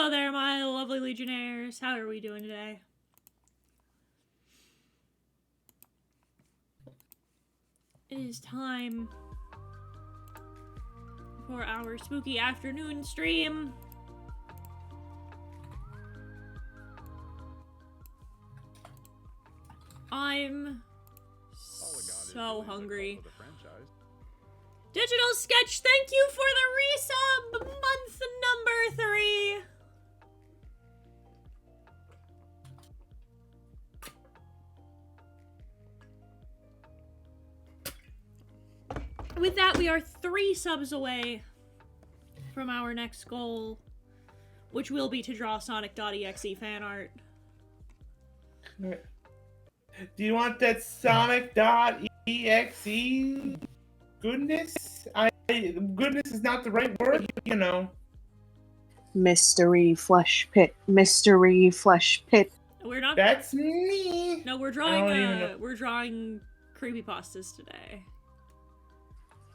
Hello there, my lovely Legionnaires. How are we doing today? It is time for our spooky afternoon stream. I'm so hungry. Digital Sketch, thank you for the resub! Month number 3! With that, we are 3 subs away from our next goal, which will be to draw Sonic.exe fan art. Do you want that Sonic.exe goodness? Goodness is not the right word, you know. Mystery flesh pit. Mystery flesh pit. We're not. That's me. No, we're drawing. We're drawing creepypastas today.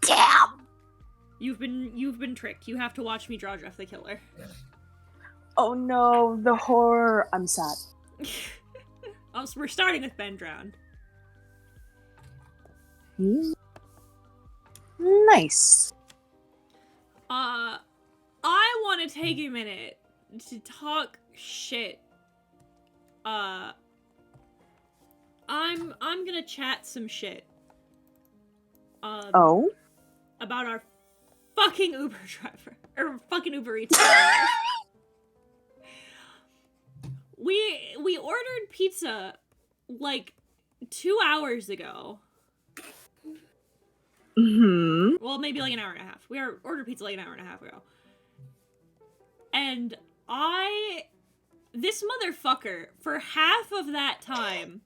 Damn. You've been tricked. You have to watch me draw Jeff the Killer. Oh no, the horror. I'm sad. Also, we're starting with Ben Drowned. Nice. I want to take a minute to talk shit. I'm gonna chat some shit. About our fucking Uber driver or fucking Uber Eats driver. We ordered pizza like 2 hours ago. Mm-hmm. Well, maybe like an hour and a half. We ordered pizza like an hour and a half ago. And this motherfucker, for half of that time,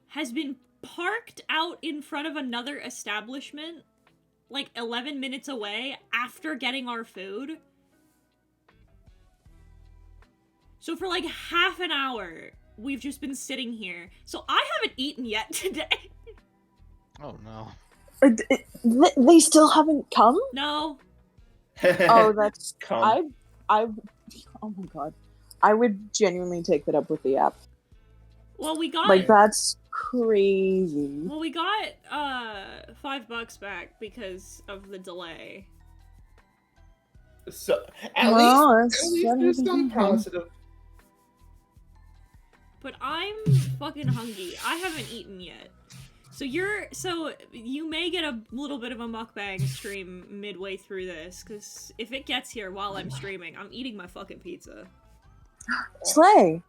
has been parked out in front of another establishment, like 11 minutes away, after getting our food. So for like half an hour, we've just been sitting here. So I haven't eaten yet today. Oh no. They still haven't come? No. Oh, that's... Come. oh my god. I would genuinely take that up with the app. Well, we got... Like, that's crazy. Well, we got, $5 back because of the delay. So, at least there's some positive. But I'm fucking hungry. I haven't eaten yet. So you may get a little bit of a mukbang stream midway through this, because if it gets here while I'm streaming, I'm eating my fucking pizza. Slay!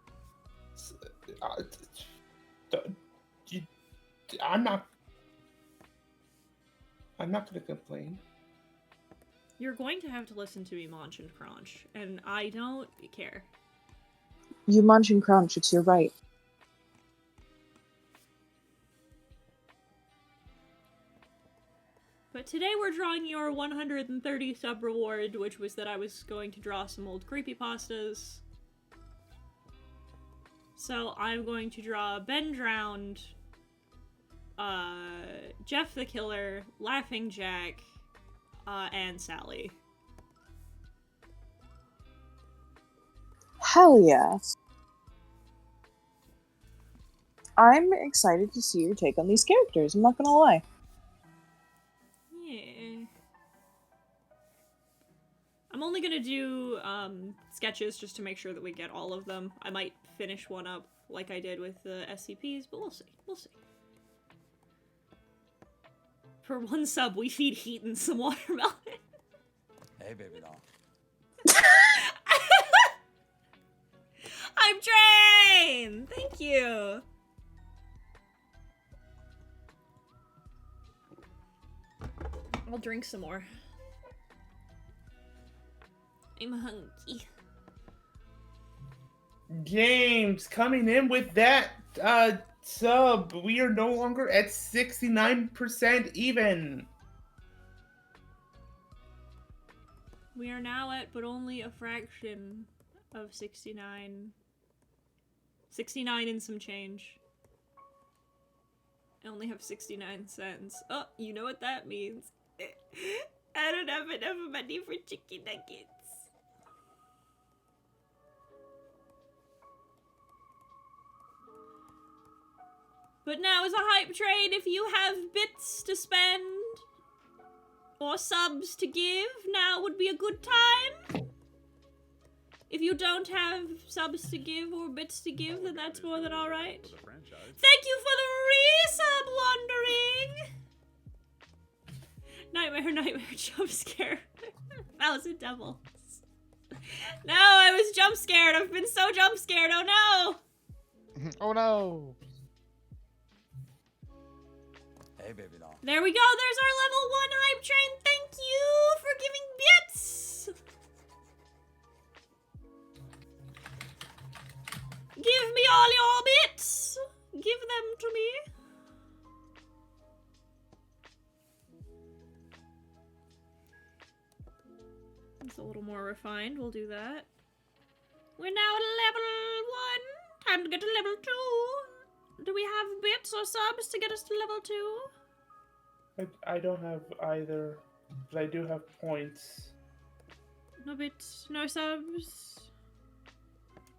I'm not gonna complain. You're going to have to listen to me munch and crunch, and I don't care. You munch and crunch, it's your right. But today we're drawing your 130 sub reward, which was that I was going to draw some old creepypastas. So I'm going to draw Ben Drowned, Jeff the Killer, Laughing Jack, and Sally. Hell yeah. I'm excited to see your take on these characters, I'm not gonna lie. Yeah. I'm only gonna do, sketches just to make sure that we get all of them. I might finish one up like I did with the SCPs, but we'll see. We'll see. For 1 sub, we feed Heaton some watermelon. Hey, baby doll. I'm trained! Thank you! I'll drink some more. I'm hungry. James coming in with that sub. We are no longer at 69% even. We are now at, but only a fraction of 69. 69 and some change. I only have 69 cents. Oh, you know what that means. I don't have enough money for chicken nuggets. But now is a hype train. If you have bits to spend or subs to give, now would be a good time. If you don't have subs to give or bits to give, then that's more than alright. Thank you for the resub, Wandering! Nightmare, jump scare. That was a devil. No, I was jump scared. I've been so jump scared. Oh no! Oh no! Hey, baby doll. There we go. There's our level 1 hype train. Thank you for giving bits. Give me all your bits. Give them to me. It's a little more refined. We'll do that. We're now at level 1. Time to get to level 2. Do we have bits or subs to get us to level 2? I don't have either, but I do have points. No bits, no subs.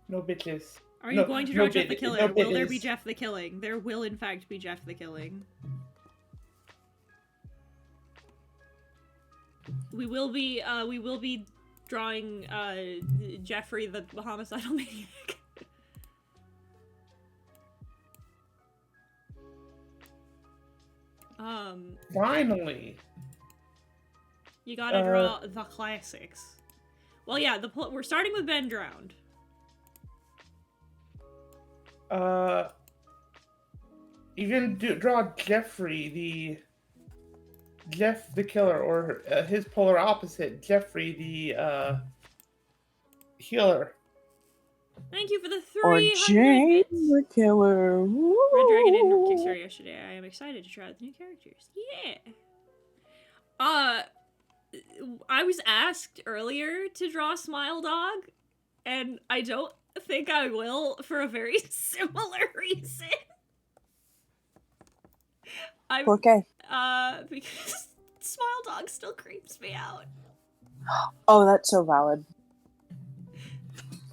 No bitches. Are you going to draw Jeff the Killer? No Will there be bitches. Jeff the Killing? There will in fact be Jeff the Killing. We will be drawing Jeffrey the homicidal maniac. Finally. You gotta draw the classics. Well, yeah, we're starting with Ben Drowned. You can draw Jeff the Killer, or his polar opposite, Jeffrey the healer. Thank you for the Or 300 Jane bits. the Killer. Red Dragon didn't Kickstarter yesterday. I am excited to try the new characters. Yeah. I was asked earlier to draw Smile Dog, and I don't think I will for a very similar reason. Okay. Because Smile Dog still creeps me out. Oh, that's so valid.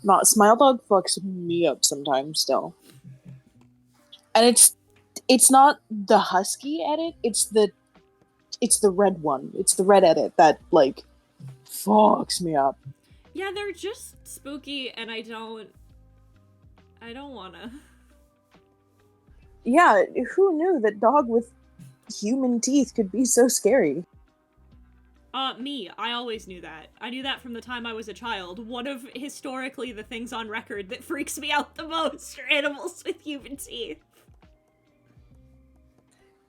Not Smile Dog fucks me up sometimes still. And it's not the husky edit, it's the red one. It's the red edit that like fucks me up. Yeah, they're just spooky, and I don't wanna. Yeah, who knew that dog with human teeth could be so scary? Me. I always knew that. I knew that from the time I was a child. One of, historically, the things on record that freaks me out the most are animals with human teeth.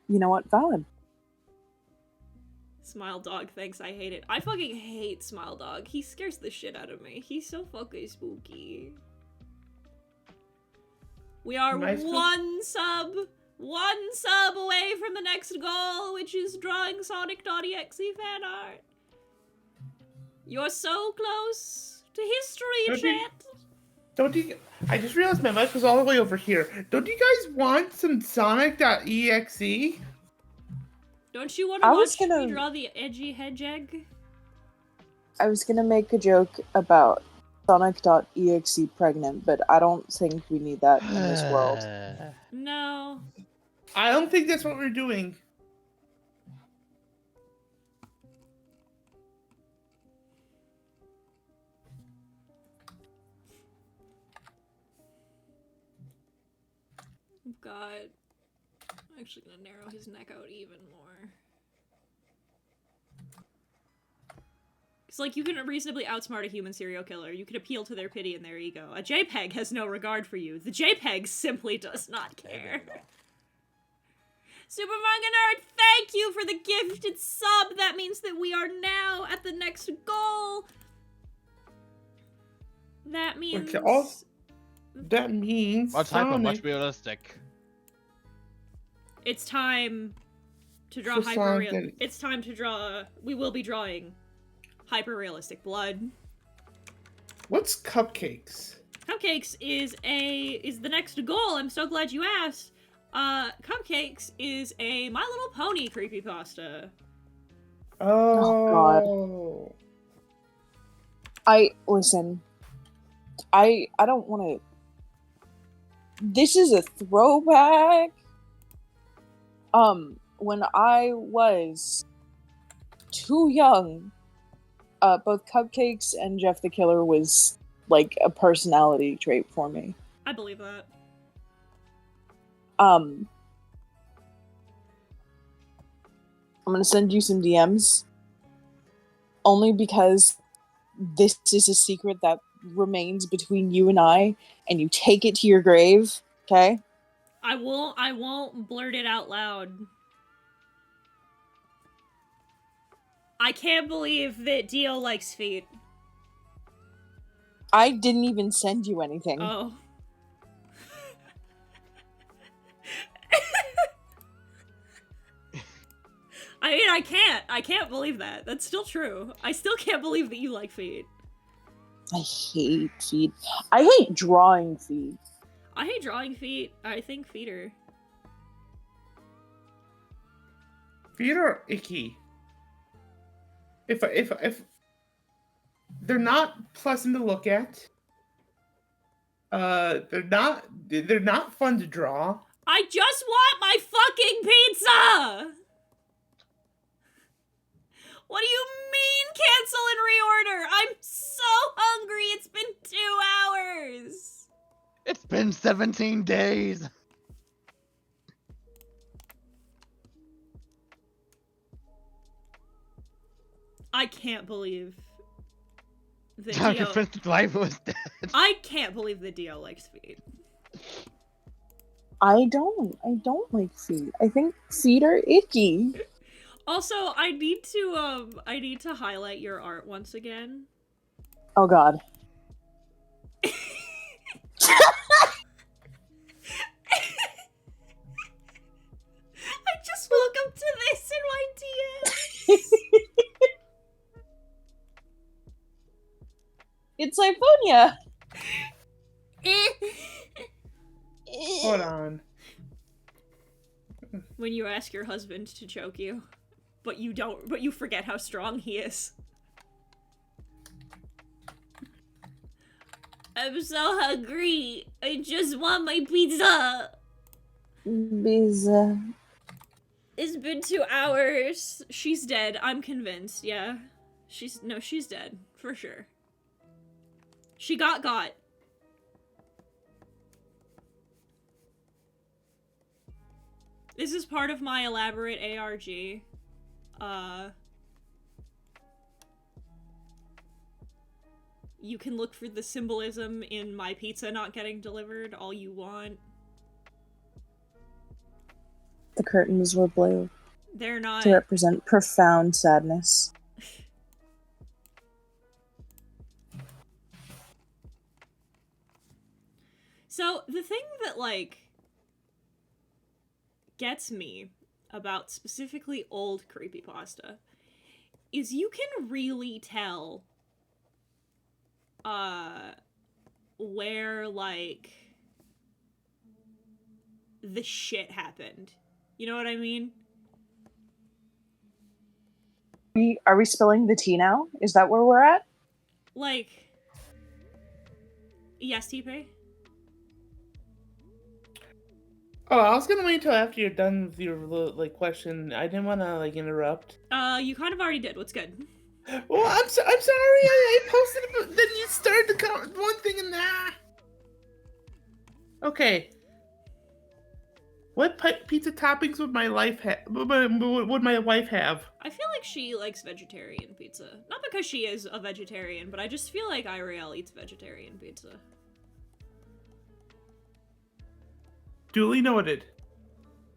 You know what? Valid. Smile Dog, thanks, I hate it. I fucking hate Smile Dog. He scares the shit out of me. He's so fucking spooky. We are one sub away from the next goal, which is drawing Sonic.exe fan art. You're so close to history, chat. I just realized my mouse was all the way over here. Don't you guys want some Sonic.exe? Don't you want to watch me draw the edgy hedgehog? I was gonna make a joke about Sonic.exe pregnant, but I don't think we need that in this world. No. I don't think that's what we're doing. Oh God. I'm actually gonna narrow his neck out even more. It's like you can reasonably outsmart a human serial killer. You can appeal to their pity and their ego. A JPEG has no regard for you. The JPEG simply does not care. Super Manga Nerd, thank you for the gifted sub. That means that we are now at the next goal. That means... That means What type of much realistic? It's time to draw hyper-realistic. It's time to draw... We will be drawing hyper-realistic blood. What's Cupcakes? Cupcakes is the next goal. I'm so glad you asked. Cupcakes is a My Little Pony creepypasta. Oh God. Listen. I don't want to. This is a throwback, When I was too young, both Cupcakes and Jeff the Killer was like a personality trait for me. I believe that. I'm gonna send you some DMs only because this is a secret that remains between you and I, and you take it to your grave, okay? I won't blurt it out loud. I can't believe that Dio likes feet. I didn't even send you anything. Oh. I mean, I can't believe that. That's still true. I still can't believe that you like feet. I hate feet. I hate drawing feet. I hate drawing feet. I think feet are... Feet are icky. If they're not pleasant to look at, they're not fun to draw. I just want my fucking pizza! What do you mean cancel and reorder? I'm so hungry. It's been 2 hours. It's been 17 days. I can't believe that Dr. Dio... Prince's wife was dead. I can't believe that Dio likes feet. I don't like feet. I think feet are icky. Also, I need to highlight your art once again. Oh god. I just woke up to this in my DMs. It's Syphonia. Hold on. When you ask your husband to choke you, but you forget how strong he is. I'm so hungry. I just want my pizza. Pizza. It's been 2 hours. She's dead. I'm convinced. Yeah. She's dead. For sure. She got. This is part of my elaborate ARG. You can look for the symbolism in my pizza not getting delivered all you want. The curtains were blue They're not. to represent profound sadness. So, the thing that, like, gets me about specifically old creepypasta is you can really tell where, like, the shit happened. You know what I mean? Are we spilling the tea now? Is that where we're at? Like, yes, TP? Oh, I was gonna wait until after you're done with your like question. I didn't want to like interrupt. You kind of already did. What's good? Well, I'm sorry. I posted it, but then you started to count one thing and that. Okay. What pizza toppings would my wife have? Would my wife have? I feel like she likes vegetarian pizza. Not because she is a vegetarian, but I just feel like Iriel eats vegetarian pizza. Duly noted.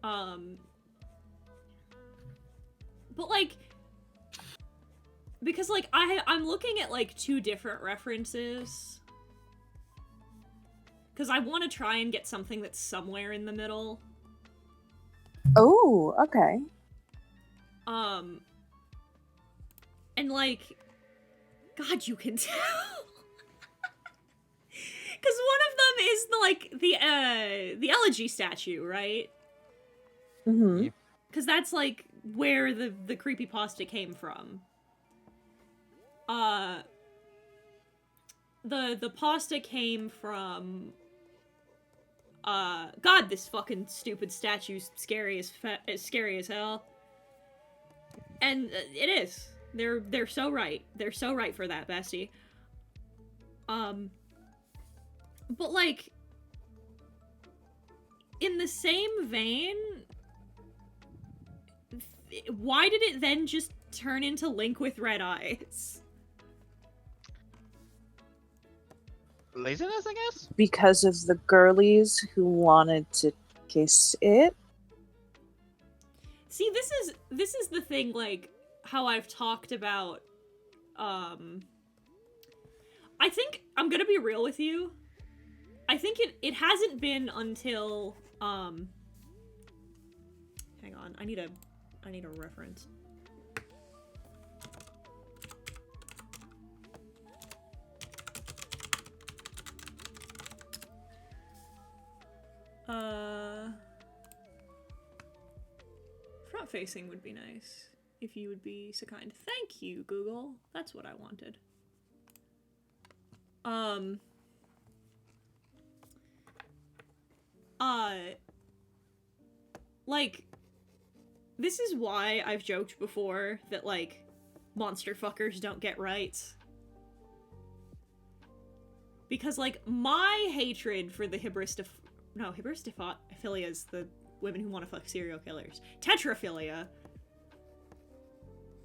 But like, because like I'm looking at like 2 different references. Because I want to try and get something that's somewhere in the middle. Oh, okay. And like, God, you can tell. Because one of them is the elegy statue, right? Mm-hmm. Because that's like where the creepypasta came from. The pasta came from God, this fucking stupid statue's scary as hell. And it is. They're so right. They're so right for that, bestie. But like, in the same vein, why did it then just turn into Link with red eyes? Laziness, I guess? Because of the girlies who wanted to kiss it. See, this is the thing, like, how I've talked about, I think, I'm gonna be real with you, I think it hasn't been until, hang on, I need a reference. Front facing would be nice, if you would be so kind. Thank you, Google. That's what I wanted. Like, this is why I've joked before that, like, monster fuckers don't get rights. Because, like, my hatred for the Hybristophilia is the women who want to fuck serial killers. Tetrophilia.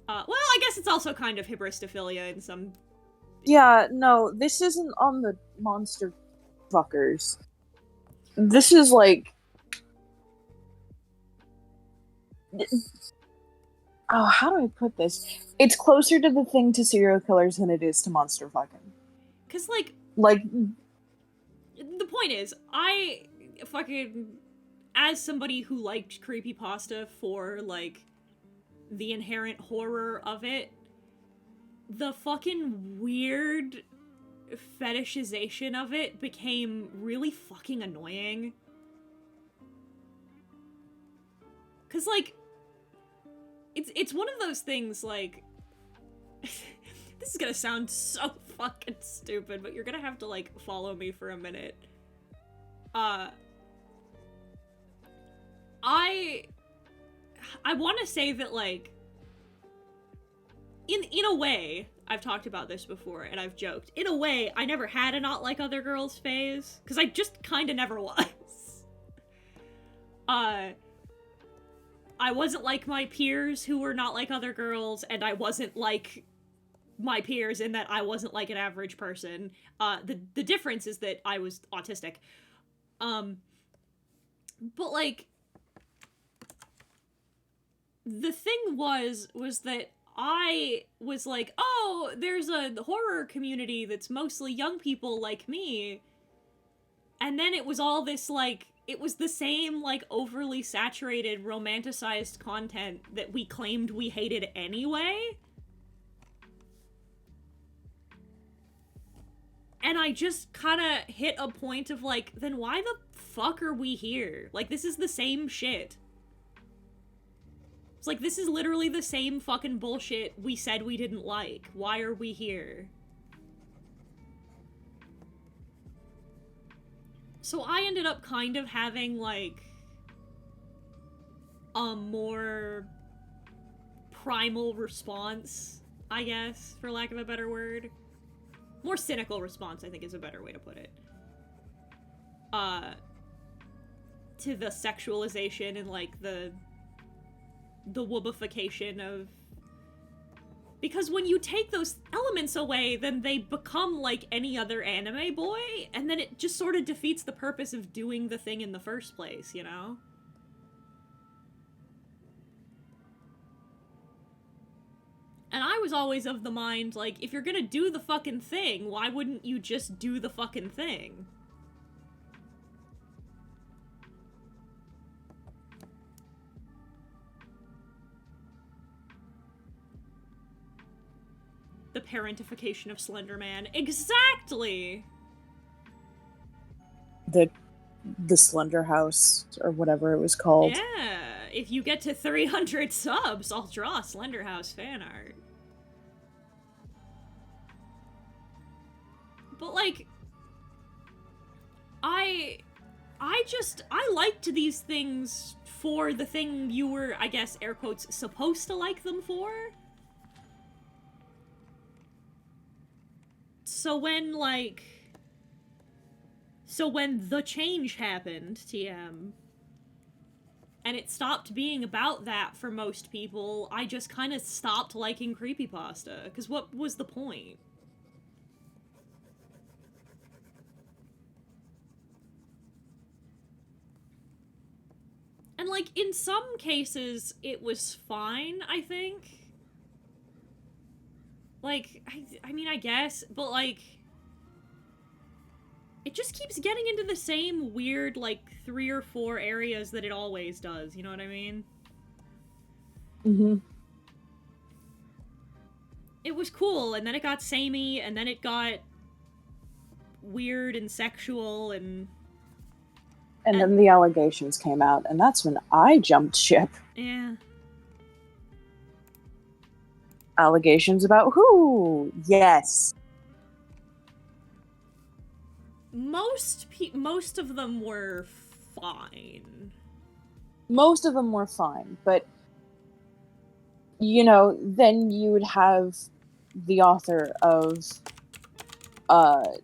Well, I guess it's also kind of Hybristophilia in some... Yeah, no, this isn't on the monster fuckers. This is like... Oh, how do I put this? It's closer to the thing to serial killers than it is to monster fucking. Because, like... Like... The point is, I fucking... As somebody who liked Creepypasta for, like, the inherent horror of it, the fucking weird fetishization of it became really fucking annoying. 'Cause, like, it's one of those things, like... This is gonna sound so fucking stupid, but you're gonna have to, like, follow me for a minute. I want to say that, like, in a way, I've talked about this before, and I've joked, in a way, I never had a not like other girls phase, because I just kind of never was. I wasn't like my peers who were not like other girls, and I wasn't like my peers in that I wasn't like an average person. The difference is that I was autistic. But, like, the thing was that I was like, oh, there's a horror community that's mostly young people like me. And then it was all this, like, it was the same, like, overly saturated, romanticized content that we claimed we hated anyway. And I just kind of hit a point of, like, then why the fuck are we here? Like, this is the same shit. It's like, this is literally the same fucking bullshit we said we didn't like. Why are we here? So I ended up kind of having, like, a more primal response, I guess, for lack of a better word. More cynical response, I think, is a better way to put it. To the sexualization and, like, the woobification of... Because when you take those elements away, then they become like any other anime boy, and then it just sort of defeats the purpose of doing the thing in the first place, you know? And I was always of the mind, like, if you're gonna do the fucking thing, why wouldn't you just do the fucking thing? The parentification of Slender Man. Exactly! The Slender House, or whatever it was called. Yeah, if you get to 300 subs, I'll draw Slender House fan art. But, like, I liked these things for the thing you were, I guess, air quotes, supposed to like them for. So when the change happened, TM, and it stopped being about that for most people, I just kind of stopped liking creepypasta, because what was the point? And, like, in some cases, it was fine, I think. Like, I mean, I guess, but, like, it just keeps getting into the same weird, like, 3 or 4 areas that it always does, you know what I mean? Mm-hmm. It was cool, and then it got samey, and then it got weird and sexual, and then the allegations came out, and that's when I jumped ship. yeah. Allegations about who? Yes. Most of them were fine. Most of them were fine, but you know, then you would have the author of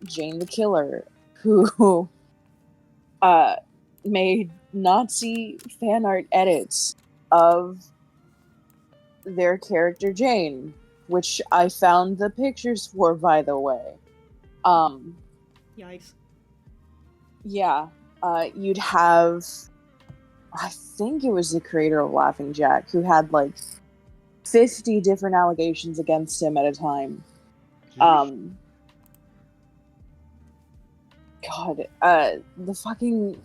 Jane the Killer, who made Nazi fan art edits of their character Jane, which I found the pictures for, by the way. Yikes. Yeah, you'd have, I think it was the creator of Laughing Jack, who had like 50 different allegations against him at a time. God, the fucking...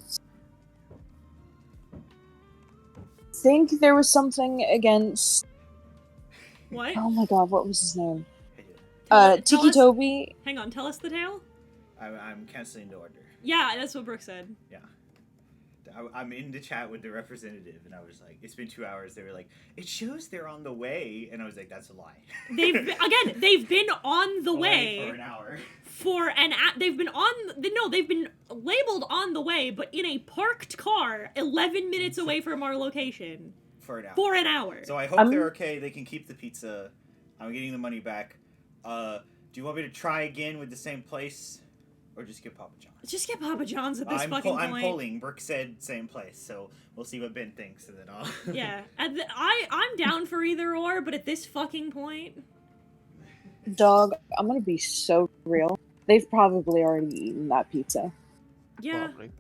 think there was something against... What? Oh my god, what was his name? Tell Tiki us- Toby. Hang on, tell us the tale? I'm canceling the order. Yeah, that's what Brooke said. Yeah. I'm in the chat with the representative, and I was like, it's been 2 hours. They were like, it shows they're on the way. And I was like, that's a lie. They've been on the way for an hour. They've been labeled on the way, but in a parked car 11 minutes away from our location. For an hour. For an hour. So I hope they're okay. They can keep the pizza. I'm getting the money back. Do you want me to try again with the same place? Or just get Papa John's? Just get Papa John's at this fucking point. I'm polling. Brooke said same place, so we'll see what Ben thinks, and then I'll... Yeah. I'm down for either or, but at this fucking point... Dog, I'm gonna be so real. They've probably already eaten that pizza. Yeah. Probably.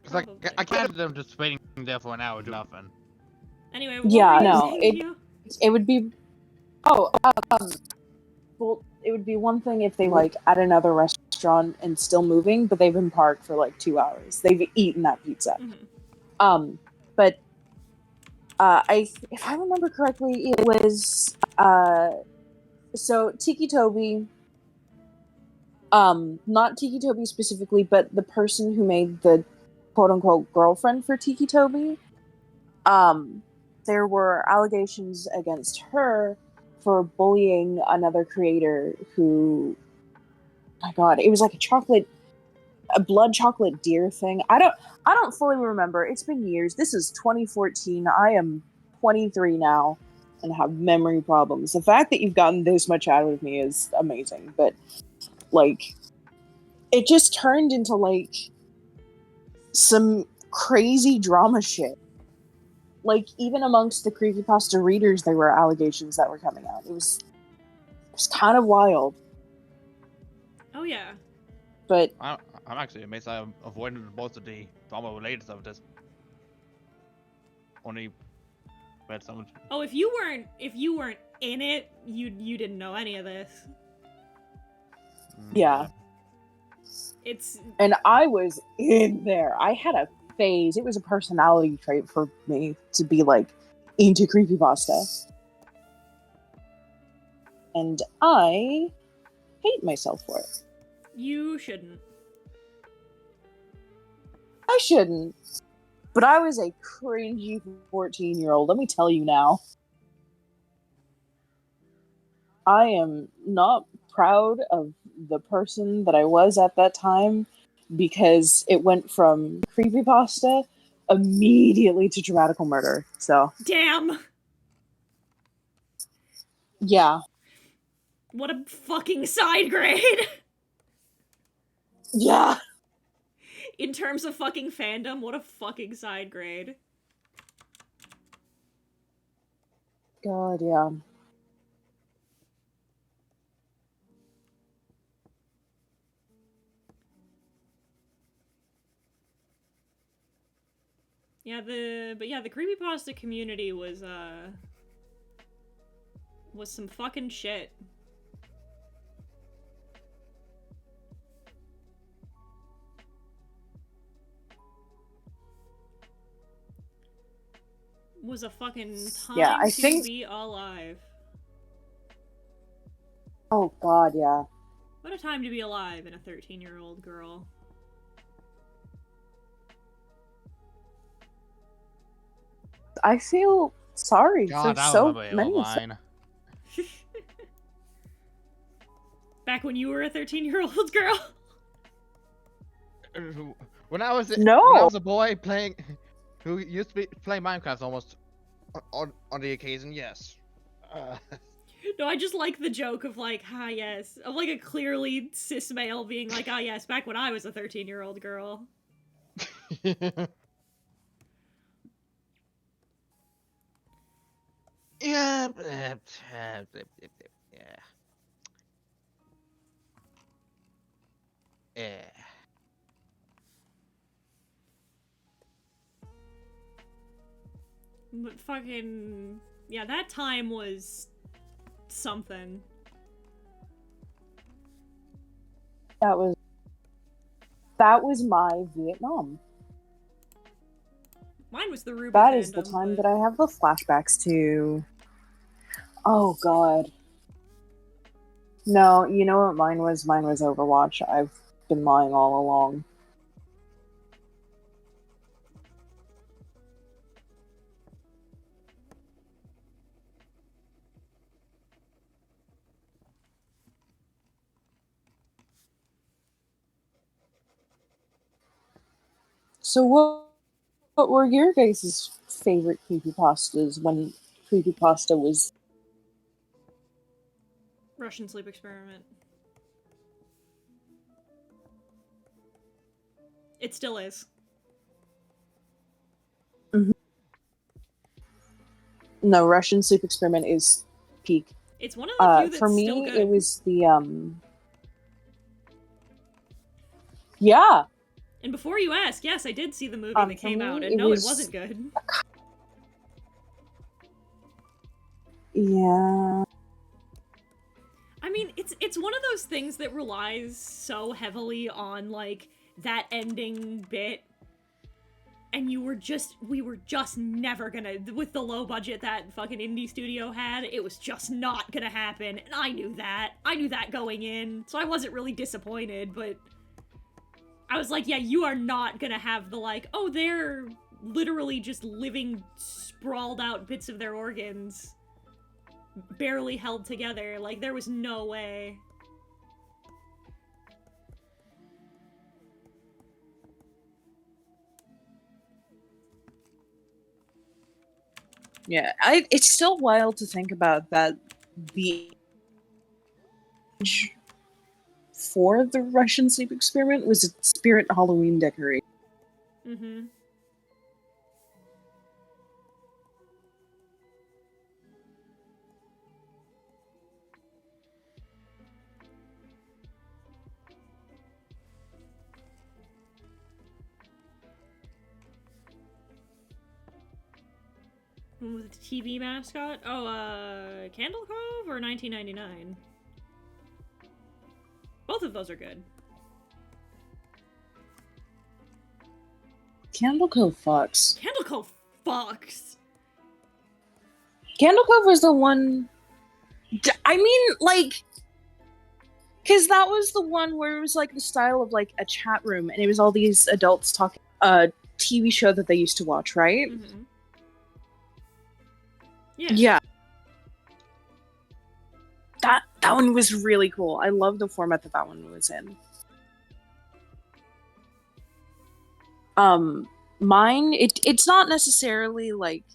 It's like, I can't have them just waiting there for an hour doing nothing. Anyway, what Yeah, were you no, saying, Gio? it would be... Oh, well, it would be one thing if they, like, at another restaurant and still moving, but they've been parked for, like, 2 hours. They've eaten that pizza. Mm-hmm. But, if I remember correctly, it was, so Tiki Toby, not Tiki Toby specifically, but the person who made the quote-unquote girlfriend for Tiki Toby, there were allegations against her for bullying another creator who, oh my god, it was like a blood chocolate deer thing. I don't fully remember. It's been years. This is 2014. I am 23 now and have memory problems. The fact that you've gotten this much out of me is amazing, but like, it just turned into like some crazy drama shit. Like, even amongst the creepypasta readers, there were allegations that were coming out. It was kind of wild. Oh, yeah. But I'm actually amazed I avoided most of the drama-related stuff. Just only read some. Oh, if you weren't in it, you didn't know any of this. yeah. And I was in there. I had a phase. It was a personality trait for me to be like into creepypasta. And I hate myself for it. You shouldn't. I shouldn't. But I was a cringy 14-year-old, let me tell you now. I am not proud of the person that I was at that time, because it went from creepypasta immediately to dramatical murder. So Damn! yeah, What a fucking side grade! yeah. In terms of fucking fandom, what a fucking side grade. God, yeah. Yeah, the creepypasta community was some fucking shit. Was a fucking time Yeah, I to think- be alive. Oh God, yeah. What a time to be alive in a 13-year-old girl. I feel sorry God, for I so remember many. mine. Back when you were a 13-year-old girl? When I was No. when I was a boy playing, who used to be playing Minecraft almost on the occasion, yes. No, I just like the joke of like, ah yes. Of like a clearly cis male being like, ah yes, back when I was a 13-year-old girl. Yeah. Yeah. But fucking... Yeah, that time was... something. That was my Vietnam. Mine was the Ruby That is the fandom, time but... that I have the flashbacks to. Oh God. No, you know what mine was? Mine was Overwatch. I've been lying all along. So what were your guys' favorite creepypastas when creepypasta was? Russian sleep experiment. It still is. No, Russian Sleep Experiment is peak. It's one of the few that's For still me, good. it was the Yeah. And before you ask, yes, I did see the movie that For came me, out, and it no, was- it wasn't good. Yeah. I mean, it's one of those things that relies so heavily on, like, that ending bit. And we were just never gonna, with the low budget that fucking indie studio had, it was just not gonna happen. And I knew that. I knew that going in. So I wasn't really disappointed, but I was like, yeah, you are not gonna have the, like, oh, they're literally just living sprawled out bits of their organs, barely held together. Like, there was no way. Yeah. It's still wild to think about that the age for the Russian Sleep Experiment was a spirit Halloween decoration. Mm-hmm. When was the TV mascot? Oh, Candle Cove or 1999? Both of those are good. Candle Cove fucks. Candle Cove fucks. Candle Cove was the one. I mean, like, because that was the one where it was like the style of like a chat room, and it was all these adults talking. A TV show that they used to watch, right? Mm-hmm. Yeah. Yeah. That one was really cool. I love the format that one was in. Mine, it's not necessarily like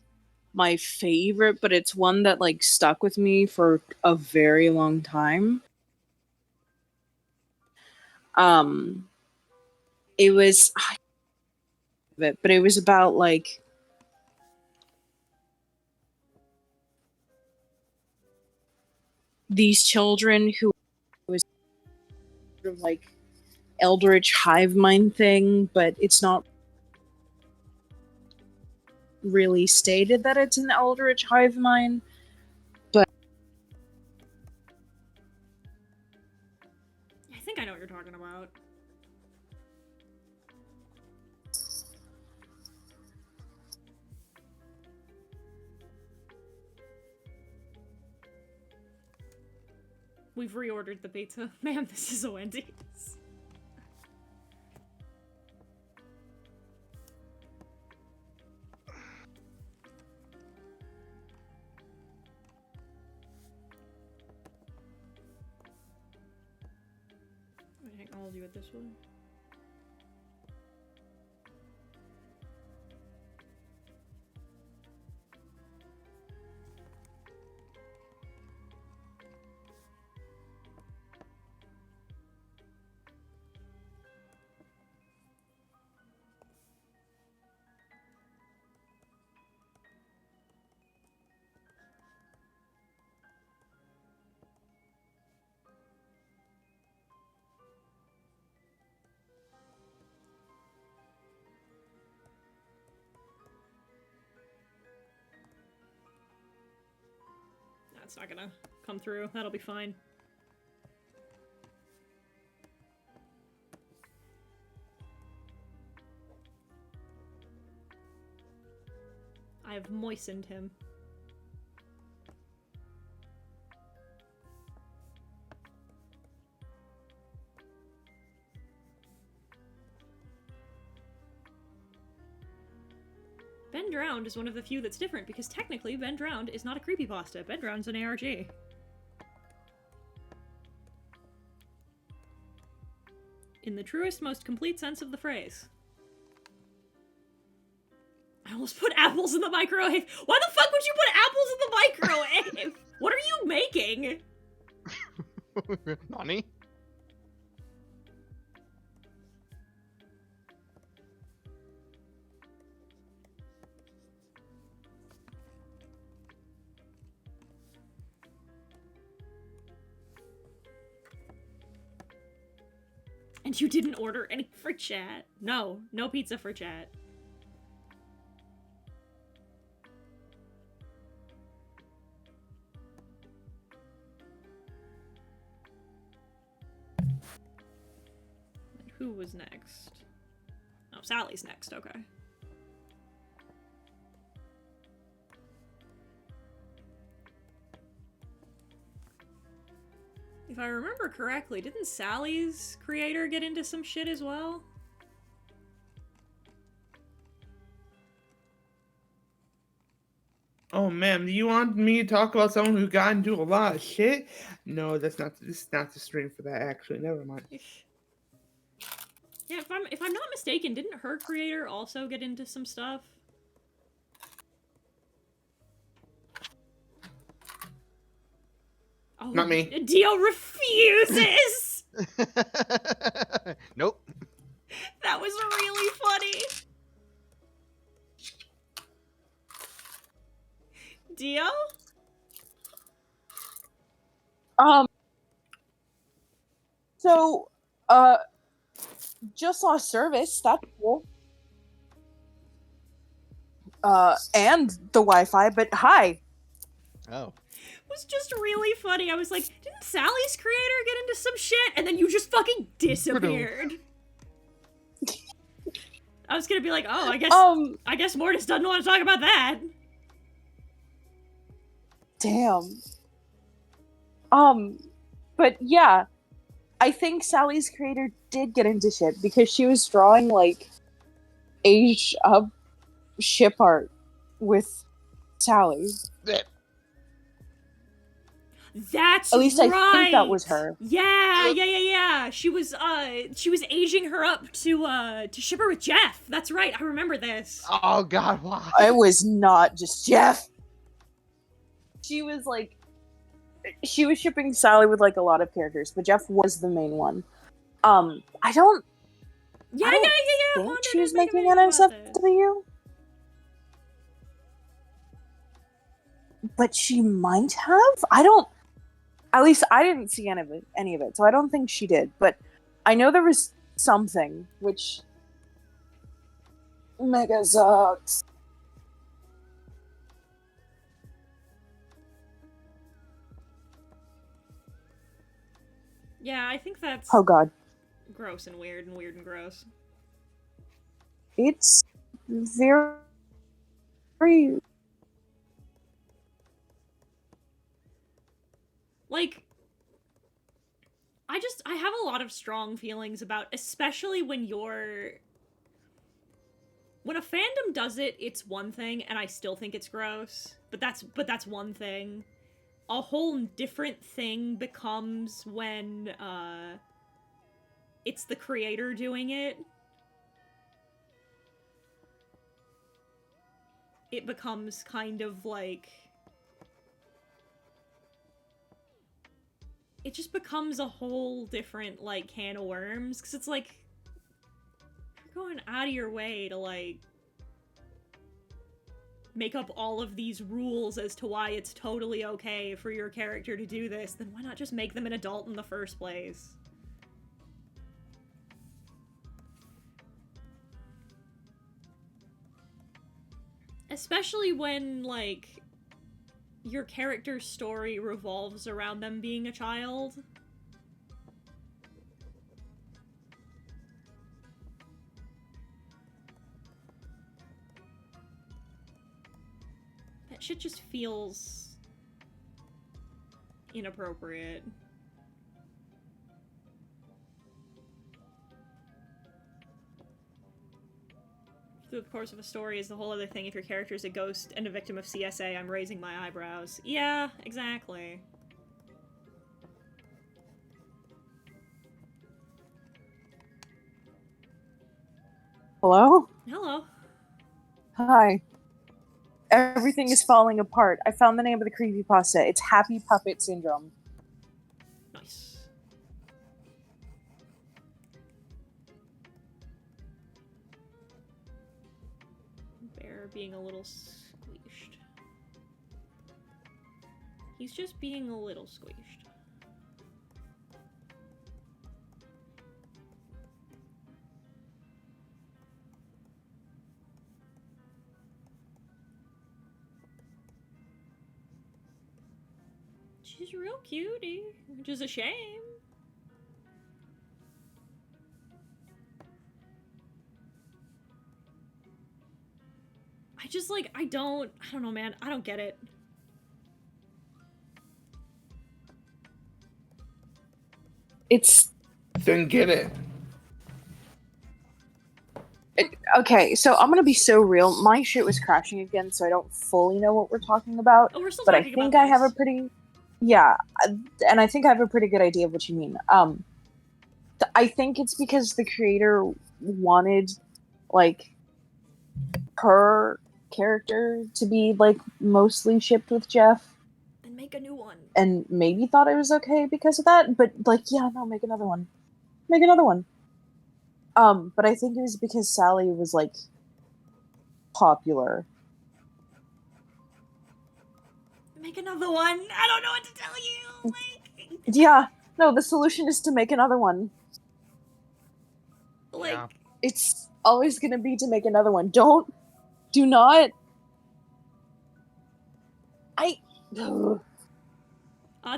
my favorite, but it's one that like stuck with me for a very long time. It was but it was about like these children who was sort of like eldritch hive mind thing, but it's not really stated that it's an eldritch hive mind. But I think I know what you're talking about. We've reordered the pizza. Ma'am, this is a Wendy's. I'll do it this way. That's not gonna come through. That'll be fine. I have moistened him. Ben Drowned is one of the few that's different, because technically Ben Drowned is not a creepypasta. Ben Drowned's an ARG. In the truest, most complete sense of the phrase. I almost put apples in the microwave! Why the fuck would you put apples in the microwave? What are you making? Nani? And you didn't order any for chat. No, no pizza for chat. And who was next? Oh, Sally's next, okay. If I remember correctly, didn't Sally's creator get into some shit as well? Oh man, do you want me to talk about someone who got into a lot of shit? No, this is not the stream for that actually. Never mind. Yeah, if I'm not mistaken, didn't her creator also get into some stuff? Oh, Not me. Dio refuses! Nope. That was really funny. Dio? So, just lost service. That's cool. And the Wi-Fi, but hi. Oh. Was just really funny. I was like, didn't Sally's creator get into some shit? And then you just fucking disappeared. I was gonna be like, oh, I guess Mortis doesn't want to talk about that. Damn. But yeah, I think Sally's creator did get into shit because she was drawing like aged up ship art with Sally. That's At least right. I think that was her. Yeah. She was aging her up to ship her with Jeff. That's right. I remember this. Oh god, why? It was not just Jeff. She was shipping Sally with like a lot of characters, but Jeff was the main one. I don't Yeah. think Wanda she did was make a making video about this. NSFW. But she might have. At least I didn't see any of it, so I don't think she did. But I know there was something, which mega sucks. Yeah, I think that's Oh god. gross and weird and gross. It's very, very Like, I have a lot of strong feelings about, especially when a fandom does it, it's one thing, and I still think it's gross, but that's one thing. A whole different thing becomes when, it's the creator doing it. It becomes kind of like... It just becomes a whole different, like, can of worms, because it's like, you're going out of your way to, like, make up all of these rules as to why it's totally okay for your character to do this, then why not just make them an adult in the first place? Especially when, like, your character's story revolves around them being a child. That shit just feels inappropriate. Through the course of a story is the whole other thing. If your character is a ghost and a victim of CSA, I'm raising my eyebrows. Yeah, exactly. Hello? Hello. Hi. Everything is falling apart. I found the name of the creepypasta. It's Happy Puppet Syndrome. Nice. Bear being a little squeezed. He's just being a little squeezed. She's a real cutie, which is a shame. I just, like, I don't know, man. I don't get it. Then get it. Okay, so I'm gonna be so real. My shit was crashing again, so I don't fully know what we're talking about. Oh, we're still But I talking about think I have a this. pretty... Yeah, and I think I have a pretty good idea of what you mean. I think it's because the creator wanted, like, her character to be, like, mostly shipped with Jeff. Then make a new one. And maybe thought it was okay because of that, but, like, yeah, no, make another one. Make another one. But I think it was because Sally was, like, popular. Make another one. I don't know what to tell you. Like, Yeah, no, the solution is to make another one. like, Yeah. It's always gonna be to make another one. Do not.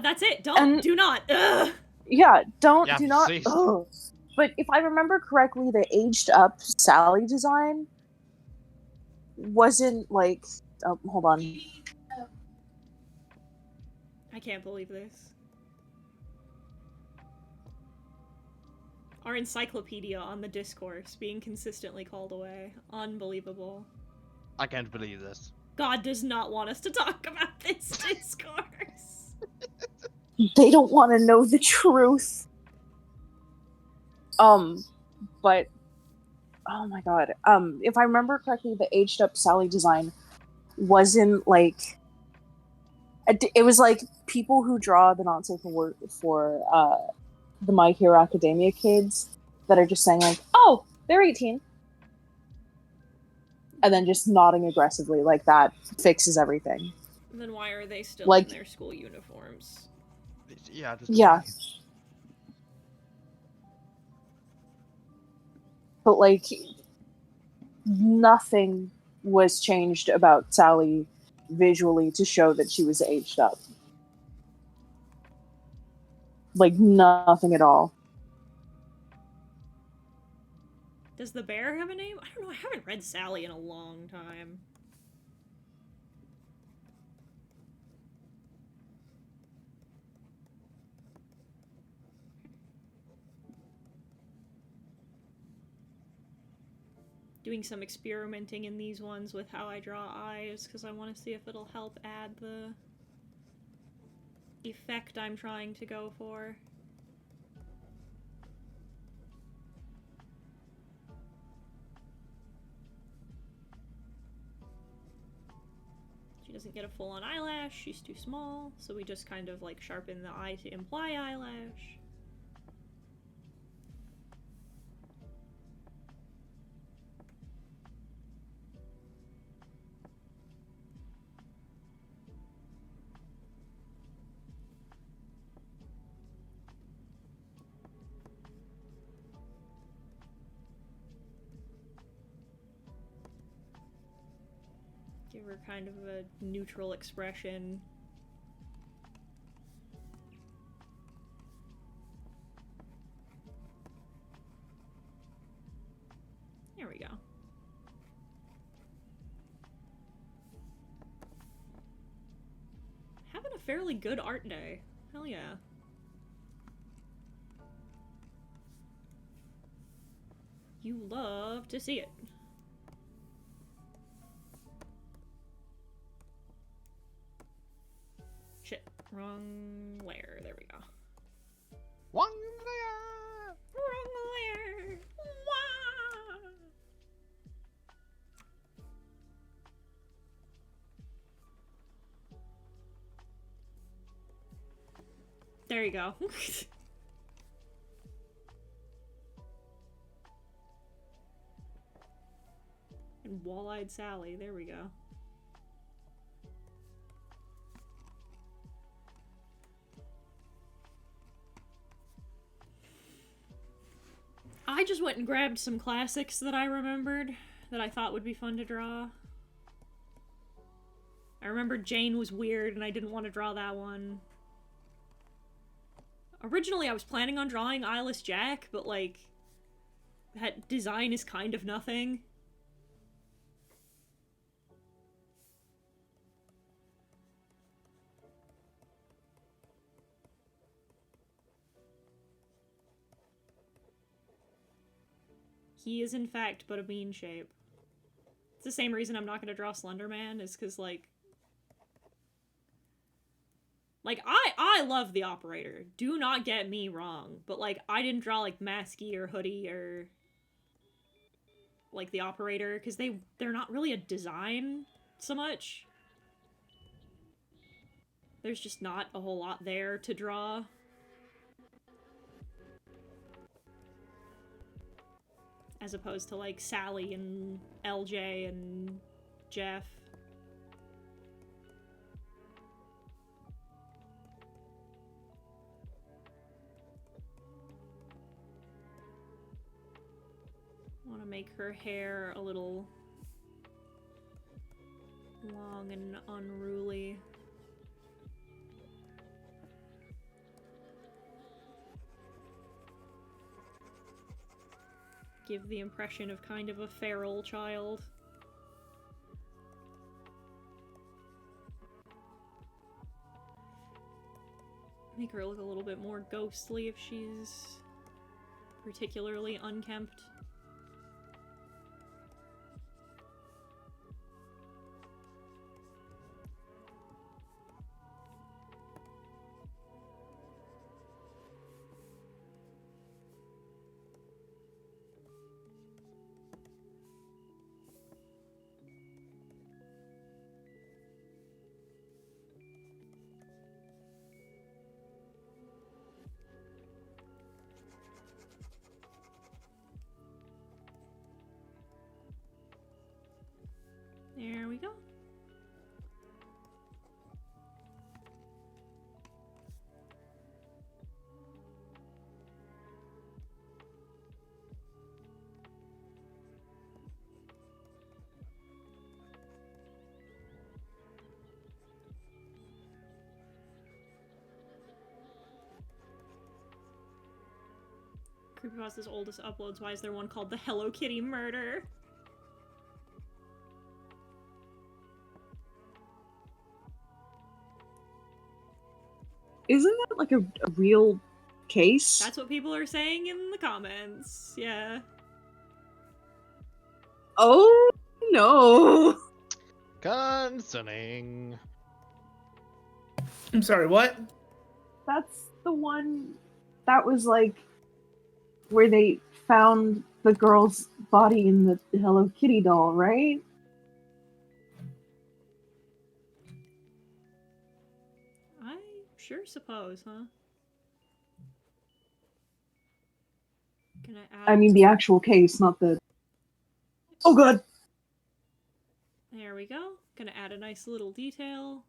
that's it. Don't. Do not. Ugh. Yeah, don't, Yeah, do not. cease. Ugh. But if I remember correctly, the aged up Sally design wasn't like. Oh, hold on. I can't believe this. Our encyclopedia on the discourse being consistently called away. Unbelievable. I can't believe this. God does not want us to talk about this discourse. They don't want to know the truth. But oh my god. If I remember correctly, the aged up Sally design wasn't like it was like people who draw the not safe for work for the My Hero Academia kids that are just saying like, "Oh, they're 18," and then just nodding aggressively like that fixes everything. Then why are they still Like- in their school uniforms? Yeah, that's Yeah. why. But like nothing was changed about Sally visually to show that she was aged up. Like nothing at all. Does the bear have a name? I don't know. I haven't read Sally in a long time. Doing some experimenting in these ones with how I draw eyes, because I want to see if it'll help add the effect I'm trying to go for. She doesn't get a full-on eyelash, she's too small, so we just kind of like sharpen the eye to imply eyelash. Give her kind of a neutral expression. There we go. Having a fairly good art day. Hell yeah. You love to see it. Shit. Wrong layer. There we go. One layer. Wrong layer. Wah! There you go. And wall-eyed Sally. There we go. I just went and grabbed some classics that I remembered that I thought would be fun to draw. I remembered Jane was weird and I didn't want to draw that one. Originally I was planning on drawing Eyeless Jack, but like, that design is kind of nothing. He is in fact but a bean shape. It's the same reason I'm not going to draw Slender Man, is because like I love the Operator. Do not get me wrong, but like I didn't draw like Masky or Hoodie or like the Operator because they're not really a design so much. There's just not a whole lot there to draw. As opposed to like Sally and LJ and Jeff. I want to make her hair a little long and unruly. Give the impression of kind of a feral child. Make her look a little bit more ghostly if she's particularly unkempt. we go. Creepypasta's oldest uploads. Why is there one called the Hello Kitty Murder? Isn't that like a real case? That's what people are saying in the comments. Yeah. Oh no. Concerning. I'm sorry, what? That's the one that was like where they found the girl's body in the Hello Kitty doll, right? I sure suppose, huh? Can I add? I mean the actual case, not the. Oh god. There we go. Gonna add a nice little detail.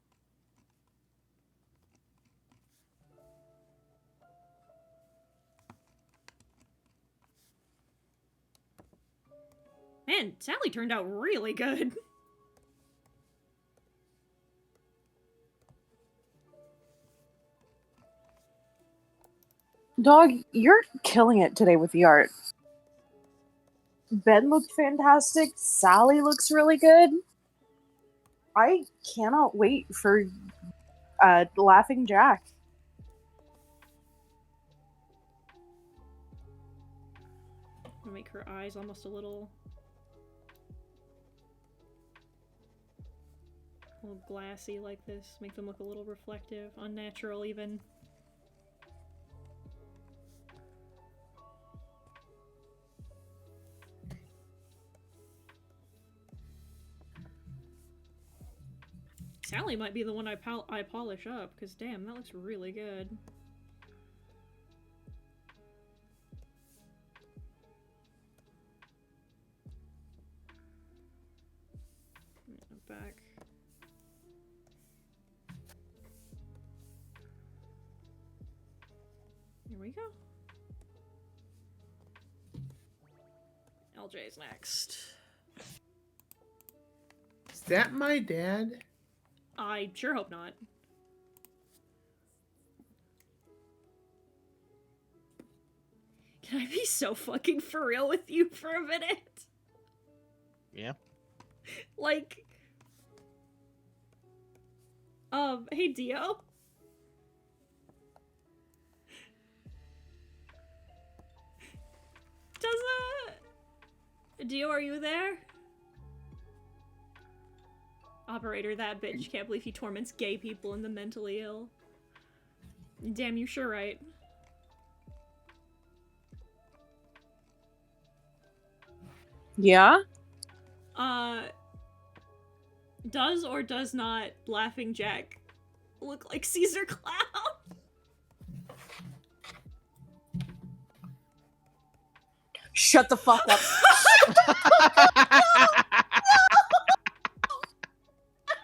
Man, Sally turned out really good. Dog, you're killing it today with the art. Ben looked fantastic. Sally looks really good. I cannot wait for Laughing Jack. I'm gonna make her eyes almost a little glassy like this. Make them look a little reflective, unnatural even. Sally might be the one I polish up, because damn, that looks really good. Back. Here we go. LJ's next. Is that my dad? I sure hope not. Can I be so fucking for real with you for a minute? Yeah. Like, hey Dio? Dio, are you there? Operator, that bitch. Can't believe he torments gay people and the mentally ill. Damn, you sure right. Yeah? Does or does not Laughing Jack look like Caesar Clown? Shut the fuck up.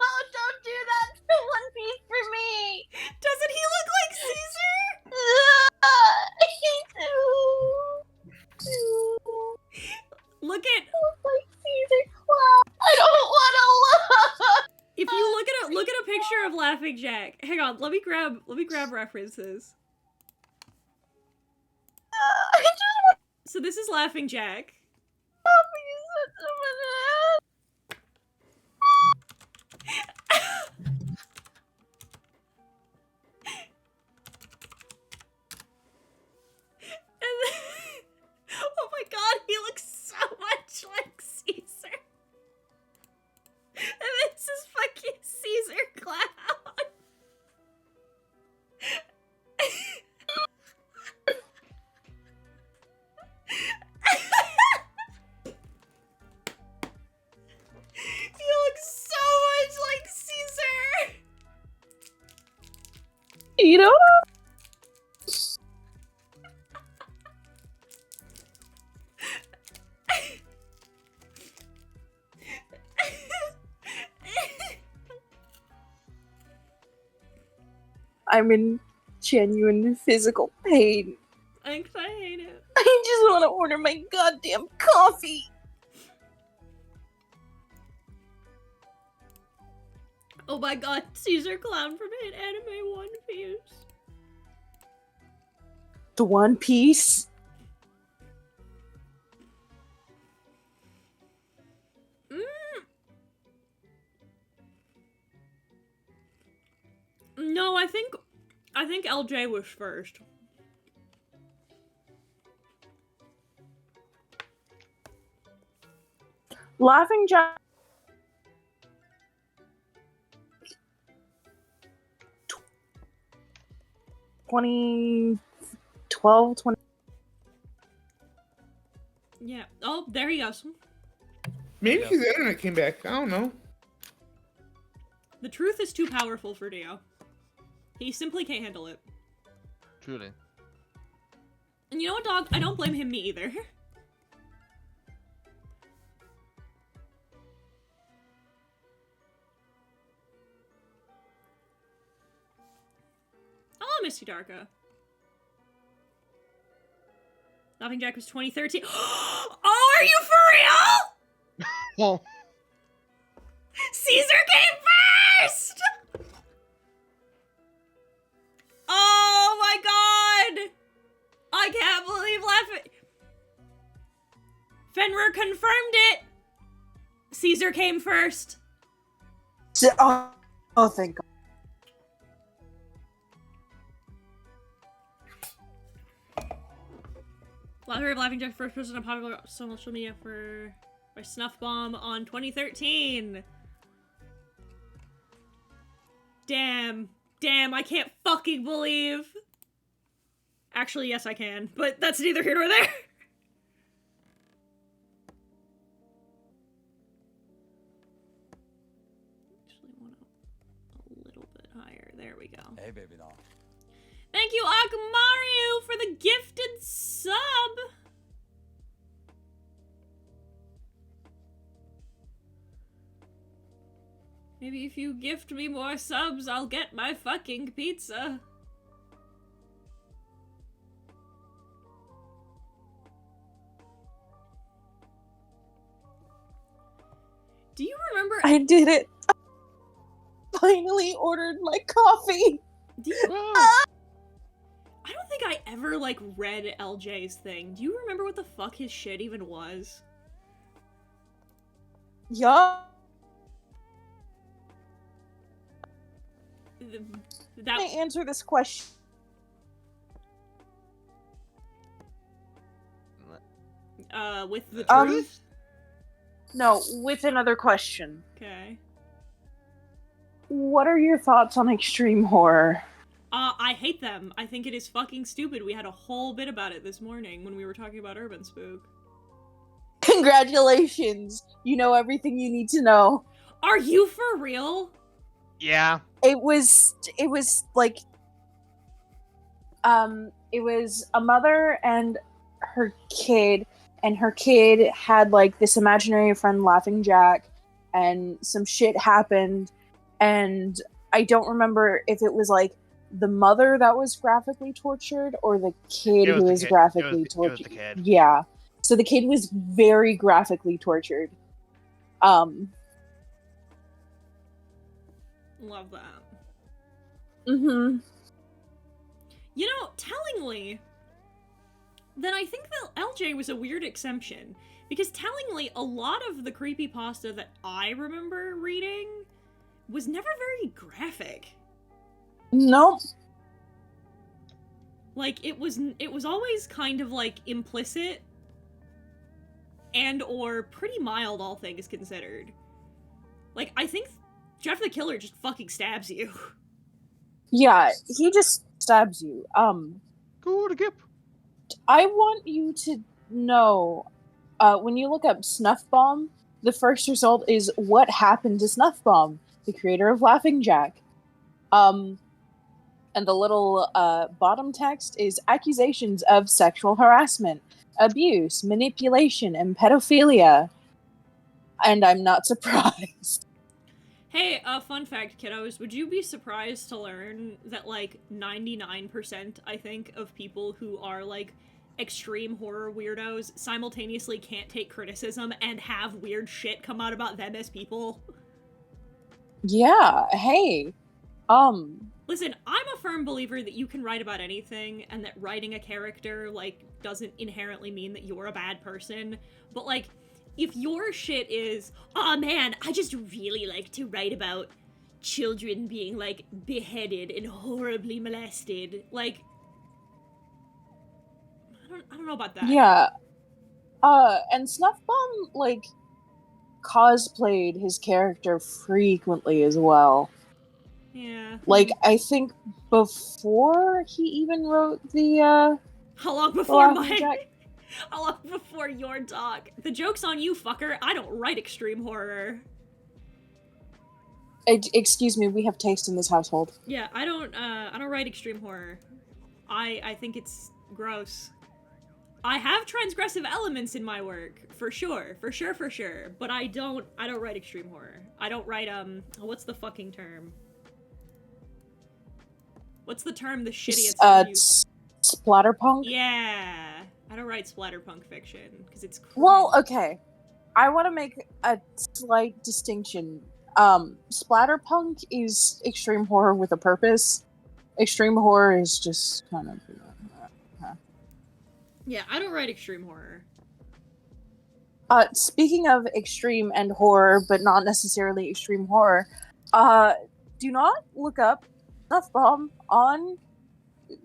Oh, don't do that to One Piece for me. Doesn't he look like Caesar? Look at like Caesar Clown. I don't want to look. if you look at a picture of Laughing Jack. Hang on, let me grab references. I just want So this is Laughing Jack. And then, oh my god, he looks so much like Caesar. And this is fucking Caesar Clown. I'm in genuine physical pain. Thanks, I hate it. I just want to order my goddamn coffee. Oh my god, Caesar Clown from an anime One Piece. The One Piece? No, I think LJ was first. Laughing Jack. 2012, 20. Yeah. Oh, there he goes. Maybe Yeah. his internet came back. I don't know. The truth is too powerful for Dio. He simply can't handle it. Truly. And you know what, dog? I don't blame him, me either. Oh, Misty Darka. Laughing Jack was 2013. Oh, are you for real? Well, Caesar came first! Oh my god! I can't believe laughing. Fenrir confirmed it! Caesar came first. Oh, thank God. Laughing Jack first person on popular social media by Snuff Bomb on 2013. Damn, I can't fucking believe. Actually, yes, I can, but that's neither here nor there. Actually, want a little bit higher. There we go. Hey, baby doll. Thank you, Akamaru, for the gifted sub. Maybe if you gift me more subs, I'll get my fucking pizza. Do you remember? I did it. I finally ordered my coffee. Do you? well, I don't think I ever like read LJ's thing. Do you remember what the fuck his shit even was? Yeah. That I answer this question. with the Um, truth. No, with another question. Okay. What are your thoughts on extreme horror? I hate them. I think it is fucking stupid. We had a whole bit about it this morning when we were talking about Urban Spook. Congratulations! You know everything you need to know. Are you for real? yeah. It was like it was a mother and her kid, and her kid had like this imaginary friend Laughing Jack, and some shit happened, and I don't remember if it was like the mother that was graphically tortured or the kid It was who the was kid. graphically It was tortured. the kid. Yeah. So the kid was very graphically tortured. Love that. Mm-hmm. You know, tellingly, then I think that LJ was a weird exception. Because tellingly, a lot of the creepypasta that I remember reading was never very graphic. Nope. Like, it was always kind of, like, implicit and or pretty mild, all things considered. Like, I think Jeff the Killer just fucking stabs you. Yeah, he just stabs you. Go to Gip. I want you to know, when you look up Snuff Bomb, the first result is what happened to Snuff Bomb, the creator of Laughing Jack. And the little bottom text is accusations of sexual harassment, abuse, manipulation, and pedophilia. And I'm not surprised. Hey, fun fact, kiddos, would you be surprised to learn that, like, 99%, I think, of people who are, like, extreme horror weirdos simultaneously can't take criticism and have weird shit come out about them as people? Yeah, hey. Listen, I'm a firm believer that you can write about anything, and that writing a character, like, doesn't inherently mean that you're a bad person, but, like, if your shit is, oh man, I just really like to write about children being, like, beheaded and horribly molested, like, I don't know about that. Yeah. And Snuff Bomb, like, cosplayed his character frequently as well. Yeah. Like, I think before he even wrote the, How long before Laughing Jack? How long before your doc? The joke's on you, fucker. I don't write extreme horror. Excuse me, we have taste in this household. Yeah, I don't write extreme horror. I think it's gross. I have transgressive elements in my work, for sure, but I don't write extreme horror. I don't write, what's the fucking term? What's the term the shittiest use? Splatterpunk? Yeah. I don't write splatterpunk fiction, because it's cringe. Well, okay. I want to make a slight distinction. Splatterpunk is extreme horror with a purpose. Extreme horror is just kind of... Yeah, I don't write extreme horror. Speaking of extreme and horror, but not necessarily extreme horror, do not look up Snuff Bomb on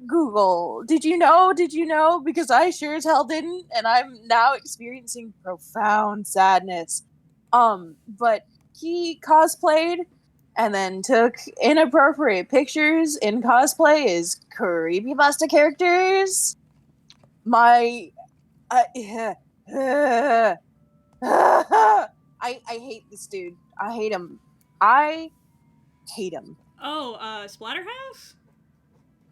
Google. Did you know? Because I sure as hell didn't, and I'm now experiencing profound sadness. But he cosplayed and then took inappropriate pictures in cosplay as creepypasta characters. I hate this dude. I hate him. Oh, Splatterhouse?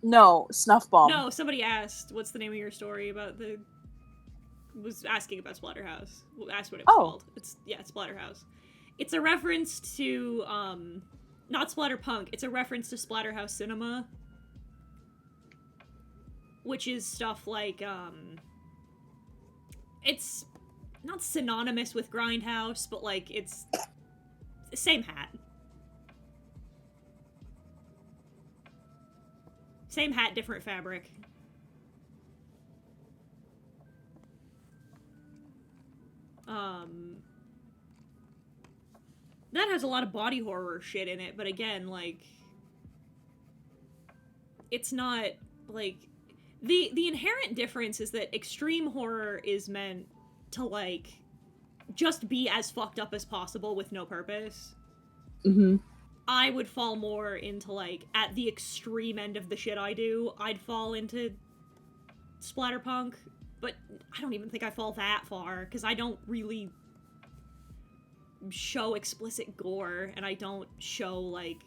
No, Snuff Bomb. No, somebody asked, what's the name of your story about the... was asking about Splatterhouse. Asked what it was called. It's Splatterhouse. It's a reference to, not Splatterpunk, it's a reference to Splatterhouse Cinema. Which is stuff like, it's not synonymous with Grindhouse, but, like, it's the same hat. Same hat, different fabric. That has a lot of body horror shit in it, but again, like, it's not, like, the inherent difference is that extreme horror is meant to, like, just be as fucked up as possible with no purpose. Mm-hmm. I would fall more into, like, at the extreme end of the shit I do, I'd fall into splatterpunk, but I don't even think I fall that far, because I don't really show explicit gore, and I don't show, like,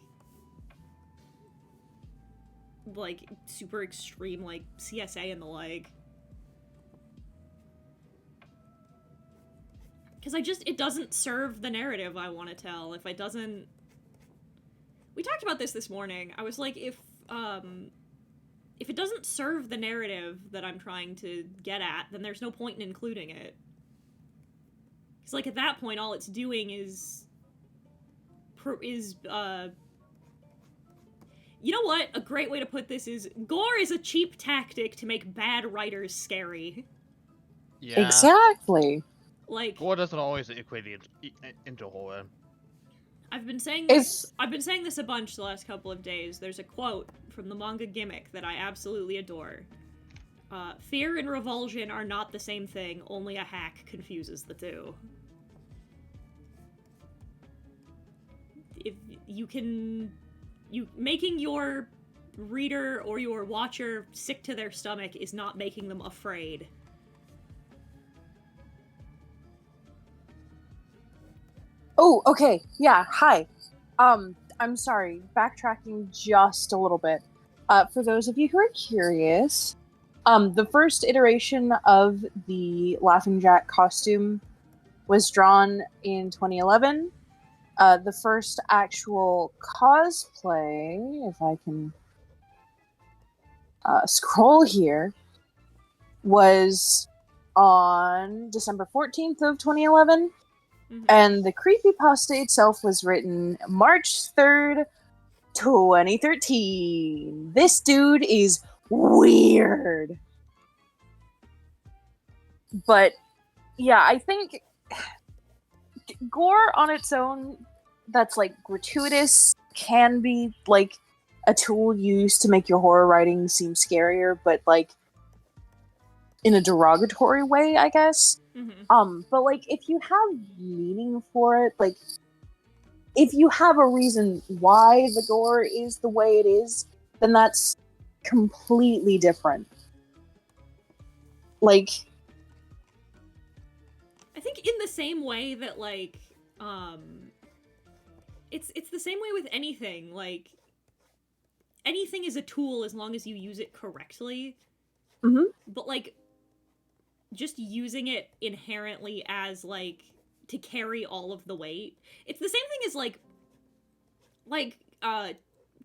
super extreme, like, CSA and the like. Because it doesn't serve the narrative I want to tell. If it doesn't... We talked about this morning. I was like, if it doesn't serve the narrative that I'm trying to get at, then there's no point in including it. Because, like, at that point, all it's doing is... You know what? A great way to put this is, gore is a cheap tactic to make bad writers scary. Yeah. Exactly. Like, gore doesn't always equate into horror. I've been saying this a bunch the last couple of days. There's a quote from the manga Gimmick that I absolutely adore. Fear and revulsion are not the same thing, only a hack confuses the two. If making your reader or your watcher sick to their stomach is not making them afraid. Oh, okay. Yeah, hi. I'm sorry. Backtracking just a little bit. For those of you who are curious, the first iteration of the Laughing Jack costume was drawn in 2011. The first actual cosplay, if I can scroll here, was on December 14th of 2011. Mhm. And the creepypasta itself was written March 3rd, 2013. This dude is weird. But yeah, I think gore on its own that's like gratuitous can be like a tool used to make your horror writing seem scarier, but like in a derogatory way, I guess. But like if you have meaning for it, like if you have a reason why the gore is the way it is, then that's completely different. Like, I think in the same way that like it's the same way with anything. Like anything is a tool as long as you use it correctly. Mhm. But like just using it inherently as like to carry all of the weight. It's the same thing as like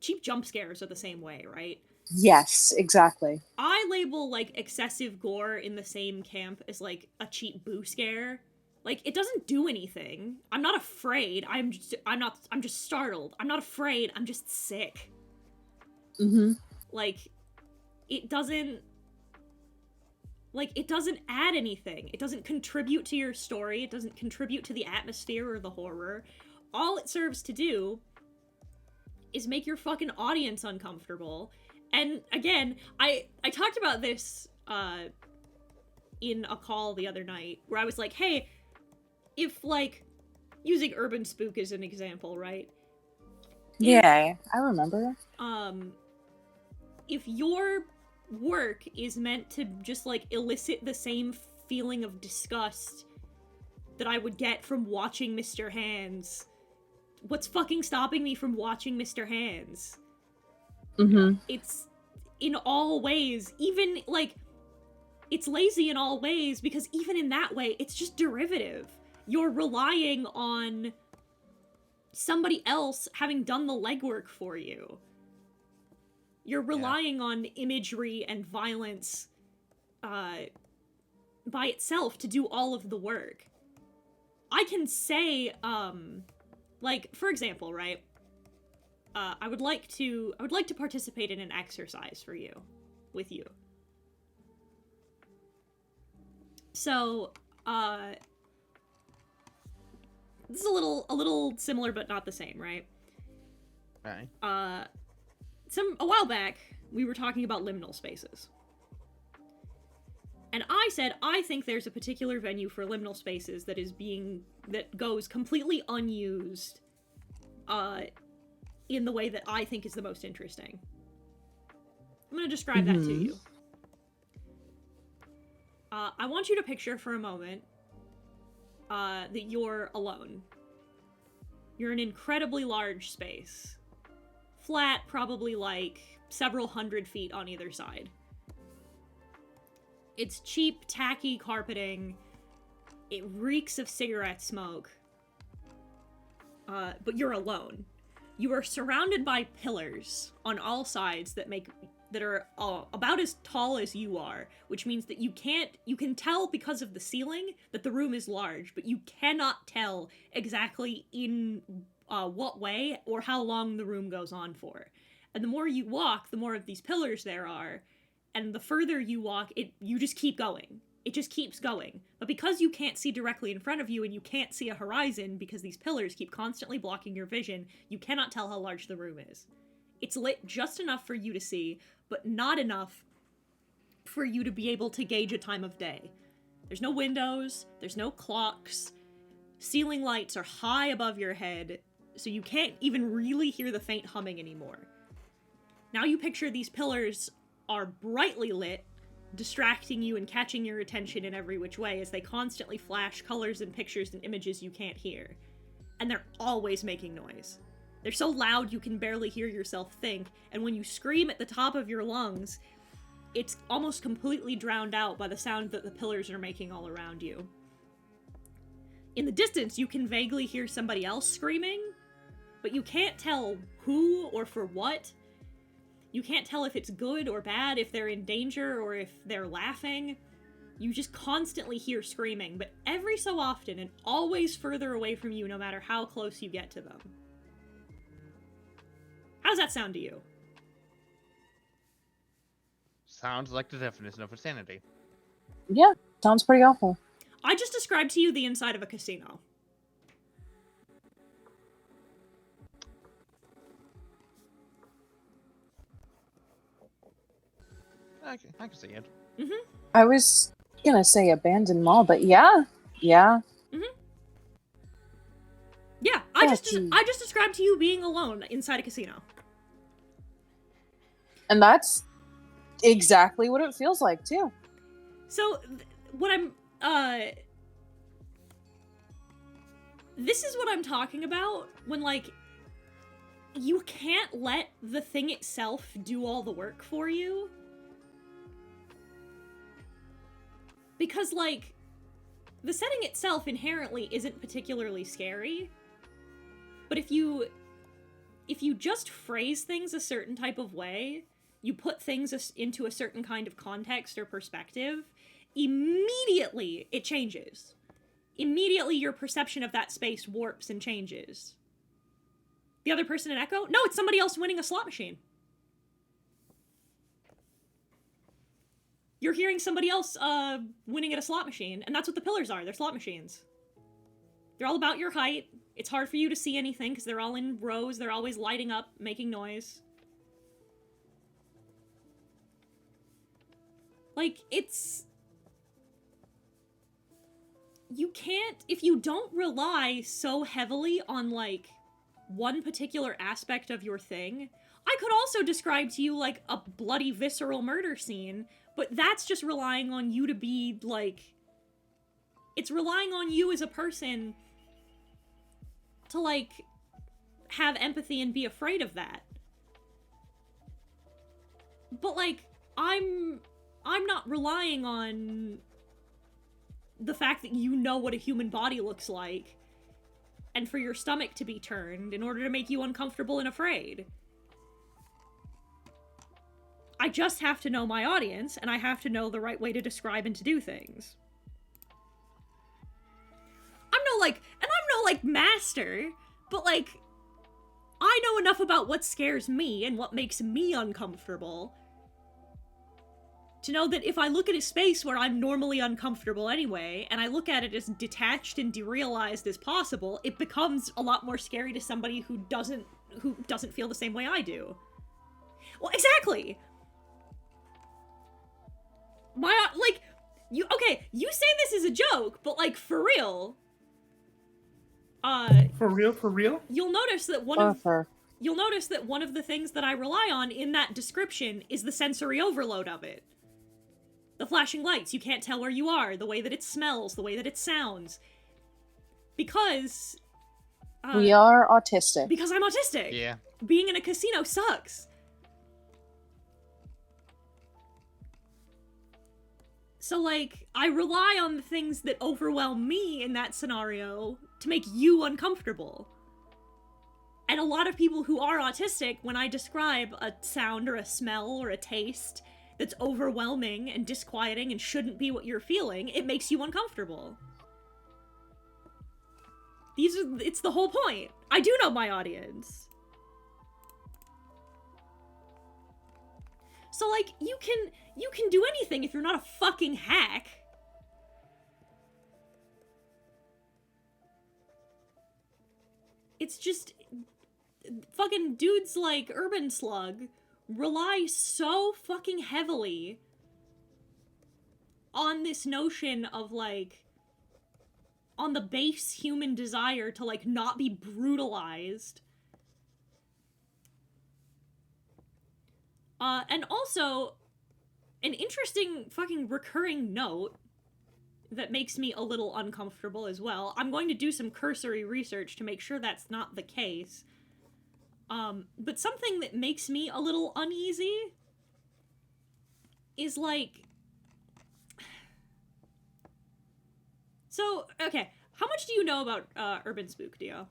cheap jump scares are the same way, right? yes, exactly. I label like excessive gore in the same camp as like a cheap boo scare. Like it doesn't do anything. I'm not afraid. I'm just startled. I'm not afraid. I'm just sick. Mm-hmm. Like it doesn't add anything. It doesn't contribute to your story. It doesn't contribute to the atmosphere or the horror. All it serves to do is make your fucking audience uncomfortable. And again, I talked about this in a call the other night where I was like, hey, if like using urban spook as an example, right? Yeah, I remember. If your work is meant to just like elicit the same feeling of disgust that I would get from watching Mr. Hands, what's fucking stopping me from watching Mr. Hands? Mm-hmm. It's in all ways, even like it's lazy in all ways because even in that way, it's just derivative. You're relying on somebody else having done the legwork for you. You're relying on imagery and violence by itself to do all of the work. I can say, like, for example, right? I would like to participate in an exercise for you, with you. So, this is a little similar but not the same, right? Okay. A while back, we were talking about liminal spaces. And I said, I think there's a particular venue for liminal spaces that goes completely unused, in the way that I think is the most interesting. I'm gonna describe that to you. I want you to picture for a moment, that you're alone. You're in an incredibly large space. Flat, probably like several hundred feet on either side. It's cheap, tacky carpeting. It reeks of cigarette smoke. But you're alone. You are surrounded by pillars on all sides that are about as tall as you are, which means that you can tell because of the ceiling that the room is large, but you cannot tell exactly in what way or how long the room goes on for. And the more you walk, the more of these pillars there are, and the further you walk, you just keep going. It just keeps going. But because you can't see directly in front of you and you can't see a horizon because these pillars keep constantly blocking your vision, you cannot tell how large the room is. It's lit just enough for you to see, but not enough for you to be able to gauge a time of day. There's no windows, there's no clocks, ceiling lights are high above your head, so you can't even really hear the faint humming anymore. Now you picture these pillars are brightly lit, distracting you and catching your attention in every which way as they constantly flash colors and pictures and images you can't hear. And they're always making noise. They're so loud you can barely hear yourself think, and when you scream at the top of your lungs, it's almost completely drowned out by the sound that the pillars are making all around you. in the distance, you can vaguely hear somebody else screaming, but you can't tell who or for what. You can't tell if it's good or bad, if they're in danger or if they're laughing. You just constantly hear screaming, but every so often and always further away from you no matter how close you get to them. How's that sound to you? Sounds like the definition of insanity. Yeah, sounds pretty awful. I just described to you the inside of a casino. I can see it. Mm-hmm. I was gonna say abandoned mall, but yeah. Yeah, I Got just you. described to you being alone inside a casino. And that's exactly what it feels like, too. So, what I'm, this is what I'm talking about when, like, you can't let the thing itself do all the work for you. Because, like, the setting itself inherently isn't particularly scary. But if you just phrase things a certain type of way, you put things into a certain kind of context or perspective, immediately it changes. Immediately your perception of that space warps and changes. The other person in Echo? No, it's somebody else winning a slot machine. You're hearing somebody else winning at a slot machine, and that's what the pillars are. They're slot machines. They're all about your height. It's hard for you to see anything because they're all in rows. They're always lighting up, making noise. Like, it's... You can't... If you don't rely so heavily on, like, one particular aspect of your thing... I could also describe to you, like, a bloody, visceral murder scene, but that's just relying on you to be, like... It's relying on you as a person to, like, have empathy and be afraid of that. But, like, I'm not relying on the fact that you know what a human body looks like and for your stomach to be turned in order to make you uncomfortable and afraid. I just have to know my audience, and I have to know the right way to describe and to do things. I'm no master, but, like, I know enough about what scares me and what makes me uncomfortable to know that if I look at a space where I'm normally uncomfortable anyway, and I look at it as detached and derealized as possible, it becomes a lot more scary to somebody who doesn't feel the same way I do. Well, exactly! You say this is a joke, but, like, for real. For real? You'll notice that one of the things that I rely on in that description is the sensory overload of it. The flashing lights, you can't tell where you are, the way that it smells, the way that it sounds. Because... we are autistic. Because I'm autistic. Yeah. Being in a casino sucks. So, like, I rely on the things that overwhelm me in that scenario to make you uncomfortable. And a lot of people who are autistic, when I describe a sound or a smell or a taste that's overwhelming and disquieting and shouldn't be what you're feeling, it makes you uncomfortable. It's the whole point. I do know my audience. So, like, you can do anything if you're not a fucking hack. It's just... Fucking dudes like Urban Slug rely so fucking heavily on this notion of, like... on the base human desire to, like, not be brutalized. And also, an interesting fucking recurring note that makes me a little uncomfortable as well. I'm going to do some cursory research to make sure that's not the case. But something that makes me a little uneasy is, like... So, okay, How much do you know about Urban Spook, Dio?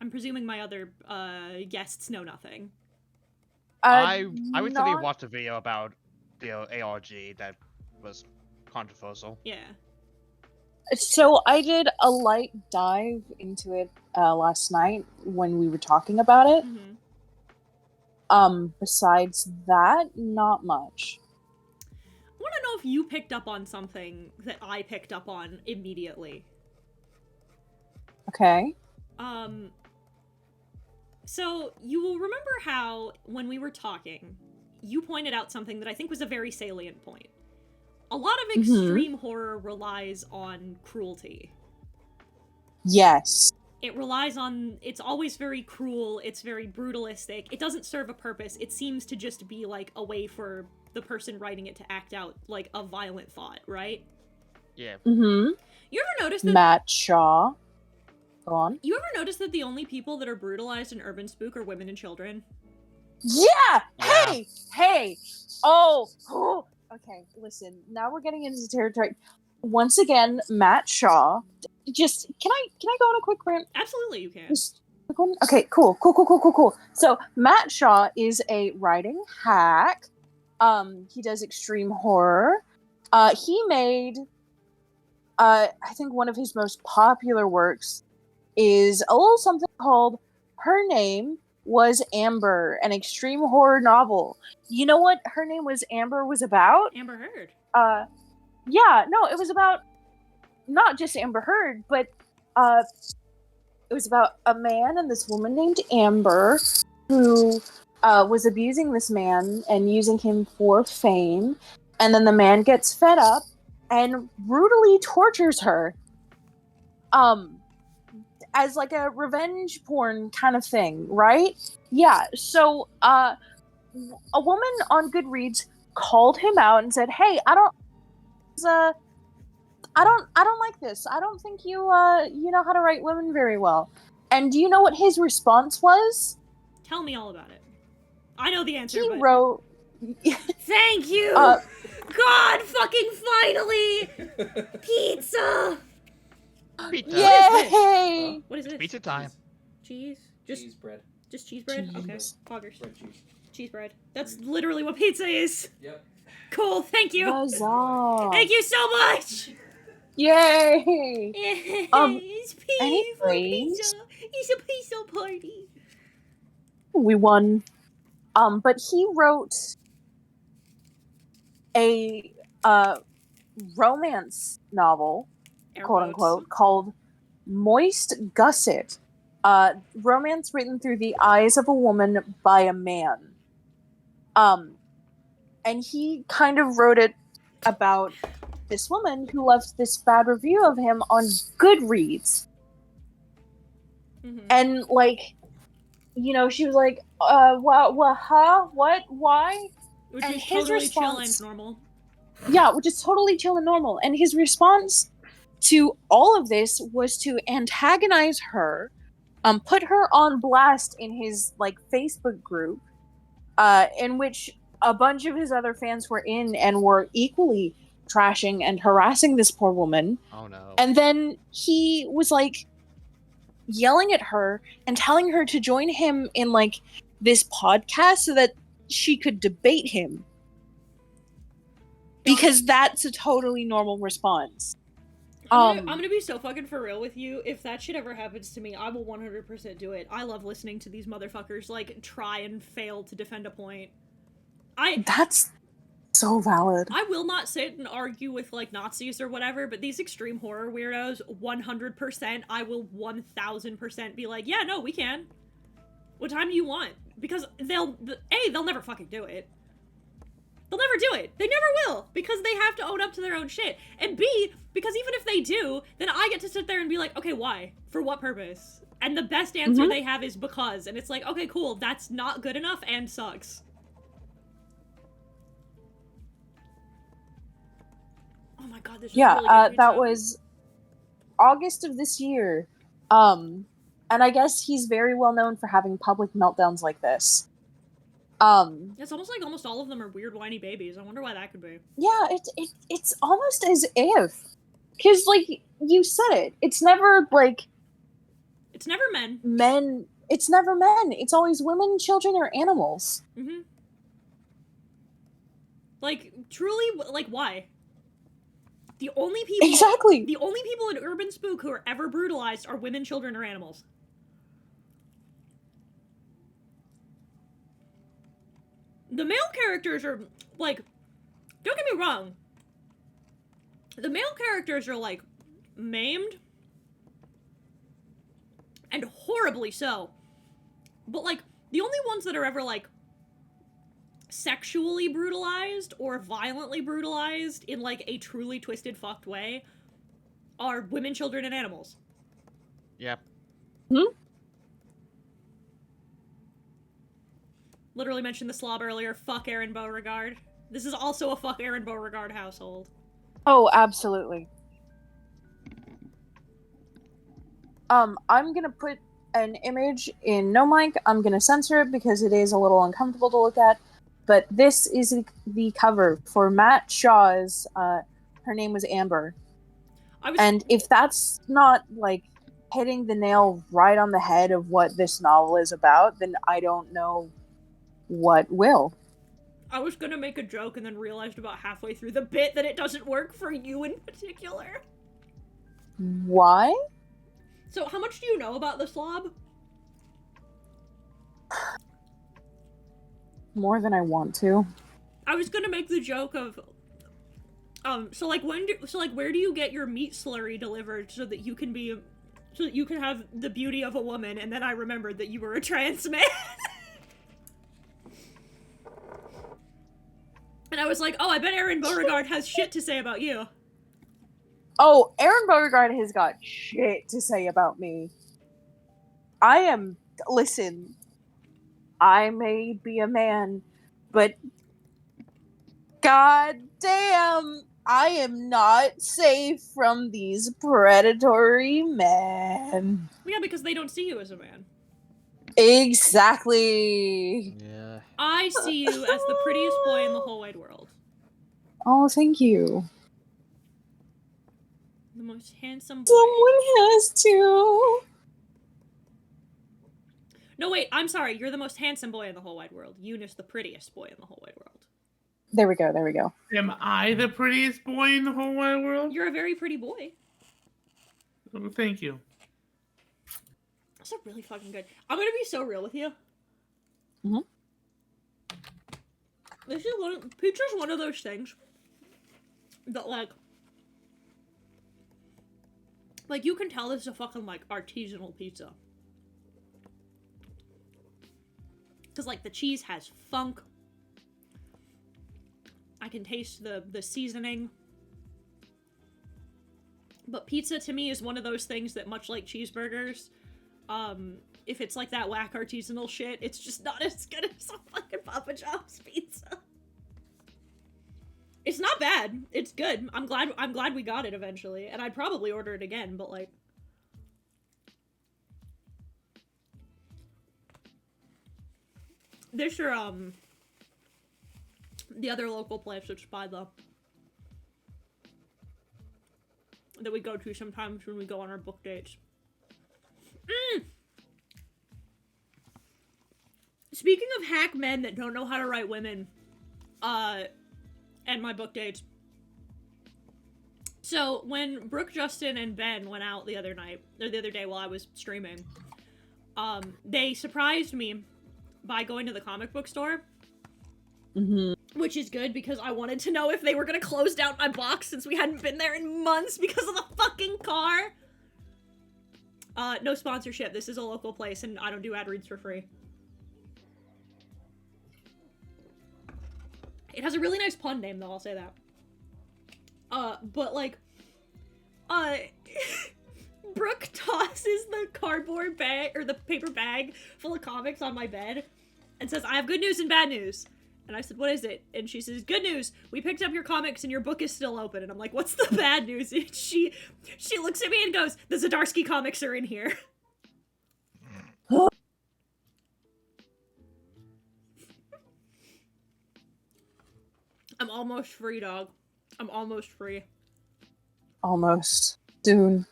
I'm presuming my other guests know nothing. I recently not- watched a video about the ARG that was controversial. Yeah. So I did a light dive into it last night when we were talking about it. Mm-hmm. Besides that, not much. I want to know if you picked up on something that I picked up on immediately. Okay. So you will remember how when we were talking, you pointed out something that I think was a very salient point. A lot of extreme horror relies on cruelty. Yes. It relies on, it's always very cruel, it's very brutalistic, it doesn't serve a purpose, it seems to just be like a way for the person writing it to act out like a violent thought, right? Yeah. Mm-hmm. You ever notice that Matt Shaw. Go on. You ever notice that the only people that are brutalized in Urban Spook are women and children? Yeah! Yeah. Hey! Oh! Okay, listen. Now we're getting into territory. Once again, Matt Shaw. Just can I go on a quick rant? Absolutely, you can. Just a quick one? Okay, cool. So Matt Shaw is a writing hack. He does extreme horror. He made I think one of his most popular works is a little something called Her Name Was Amber, an extreme horror novel. You know what Her Name Was Amber was about? Amber Heard. Yeah, no, it was about not just Amber Heard, but it was about a man and this woman named Amber who was abusing this man and using him for fame, and then the man gets fed up and brutally tortures her. As like a revenge porn kind of thing, right? Yeah. So, a woman on Goodreads called him out and said, "Hey, I don't like this. I don't think you know how to write women very well." And do you know what his response was? Tell me all about it. I know the answer, He but... wrote, Thank you! God fucking finally! Pizza! Pizza. "Yay!" What is this? Pizza time. Cheese? Cheese bread. Just cheese bread? Cheese. Okay. Poggers. Bread cheese. Cheese bread. That's literally what pizza is. Yep. Cool, thank you. Huzzah! Thank you so much! Yay! It's pizza for anyways. pizza. It's a pizza party. We won. But he wrote a romance novel, Air quote quotes. unquote, called Moist Gusset. Romance written through the eyes of a woman by a man. And he kind of wrote it about this woman who left this bad review of him on Goodreads. Mhm. And like, you know, she was like, what, why? Which and is his totally chill and response- normal. Yeah, which is totally chill and normal. And his response to all of this was to antagonize her, put her on blast in his like Facebook group, in which a bunch of his other fans were in and were equally trashing and harassing this poor woman. Oh no. And then he was like yelling at her and telling her to join him in like this podcast so that she could debate him. Because that's a totally normal response. I'm gonna be so fucking for real with you. If that shit ever happens to me, I will 100% do it. I love listening to these motherfuckers like try and fail to defend a point. That's so valid. I will not sit and argue with like Nazis or whatever, but these extreme horror weirdos, 100%, I will 1000% be like, yeah, no, we can. What time do you want? Because they'll never fucking do it. They'll never do it. They never will, because they have to own up to their own shit. And B, because even if they do, then I get to sit there and be like, okay, why? For what purpose? And the best answer they have is because. And it's like, okay, cool, that's not good enough and sucks. Oh my god, this is Yeah, really good that pizza. was August of this year. And I guess he's very well known for having public meltdowns like this. It's almost like almost all of them are weird whiny babies. I wonder why that could be. Yeah, it's almost as if Because, like, you said it. It's never, like, It's never men. men. It's never men. It's always women, children, or animals. Mm-hmm. Like, truly, like, why? The only people... Exactly. The only people in Urban Spook who are ever brutalized are women, children, or animals. The male characters are, like... Don't get me wrong. The male characters are, like, maimed. And horribly so. But, like, the only ones that are ever, like, sexually brutalized or violently brutalized in, like, a truly twisted, fucked way are women, children, and animals. Yep. Literally mentioned the slob earlier. Fuck Aaron Beauregard. This is also a fuck Aaron Beauregard household. Oh, absolutely. I'm gonna put an image in no mic. I'm gonna censor it because it is a little uncomfortable to look at. But this is the cover for Matt Shaw's. Her name was Amber. And if that's not like hitting the nail right on the head of what this novel is about, then I don't know what will. I was gonna make a joke and then realized about halfway through the bit that it doesn't work for you in particular. Why? So, how much do you know about the slob? More than I want to. I was gonna make the joke of, so where do you get your meat slurry delivered so that you can have the beauty of a woman? And then I remembered that you were a trans man. And I was like, oh, I bet Aaron Beauregard has shit to say about you. Oh, Aaron Beauregard has got shit to say about me. Listen, I may be a man, but god damn, I am not safe from these predatory men. Yeah, because they don't see you as a man. Exactly. Yeah. I see you as the prettiest boy in the whole wide world. Oh, thank you. The most handsome boy. Someone has to. No, wait, I'm sorry. You're the most handsome boy in the whole wide world. Eunice, the prettiest boy in the whole wide world. There we go. Am I the prettiest boy in the whole wide world? You're a very pretty boy. Oh, thank you. That's a really fucking good. I'm gonna be so real with you. Mm-hmm. Pizza's one of those things that, like, you can tell this is a fucking, like, artisanal pizza. Because, like, the cheese has funk. I can taste the seasoning. But pizza, to me, is one of those things that, much like cheeseburgers, if it's, like, that whack artisanal shit, it's just not as good as a fucking Papa John's pizza. It's not bad. It's good. I'm glad we got it eventually, and I'd probably order it again, but, like, this are, the other local place that's by that we go to sometimes when we go on our book dates. Speaking of hack men that don't know how to write women, and my book dates. So, when Brooke, Justin, and Ben went out the other day while I was streaming, they surprised me by going to the comic book store. Mm-hmm. Which is good, because I wanted to know if they were gonna close down my box since we hadn't been there in months because of the fucking car. No sponsorship. This is a local place, and I don't do ad reads for free. It has a really nice pun name, though, I'll say that. But, like, Brooke tosses the cardboard bag, or the paper bag full of comics on my bed, and says, I have good news and bad news. And I said, what is it? And she says, good news, we picked up your comics and your book is still open. And I'm like, what's the bad news? And she looks at me and goes, the Zdarsky comics are in here. I'm almost free, dog. I'm almost free. Almost. Soon.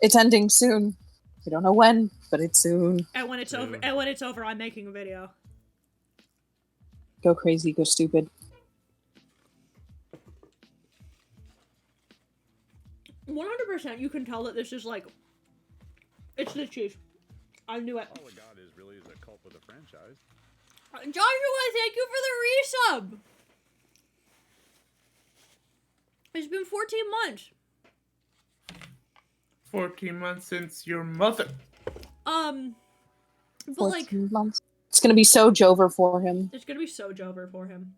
It's ending soon. We don't know when, but it's soon. And when it's over, I'm making a video. Go crazy, go stupid. 100%, you can tell that this is like, it's the cheese. I knew it. All a god is really is a cult with a franchise. Joshua, thank you for the resub. It's been 14 months. 14 months since your mother. But 14 like, months. It's gonna be so Jover for him. it's gonna be so Jover for him.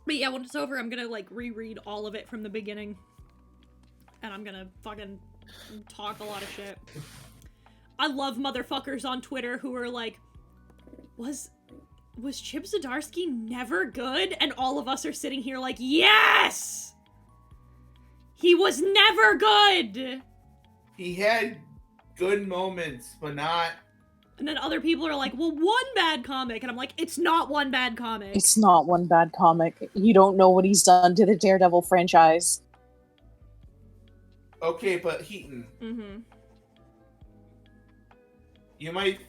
But yeah, when it's over, I'm gonna like reread all of it from the beginning. And I'm gonna fucking talk a lot of shit. I love motherfuckers on Twitter who are like, was Chip Zdarsky never good? And all of us are sitting here like, yes! He was never good! He had good moments, but not. And then other people are like, well, one bad comic. And I'm like, it's not one bad comic. It's not one bad comic. You don't know what he's done to the Daredevil franchise. Okay, but Heaton, Mm-hmm. you might,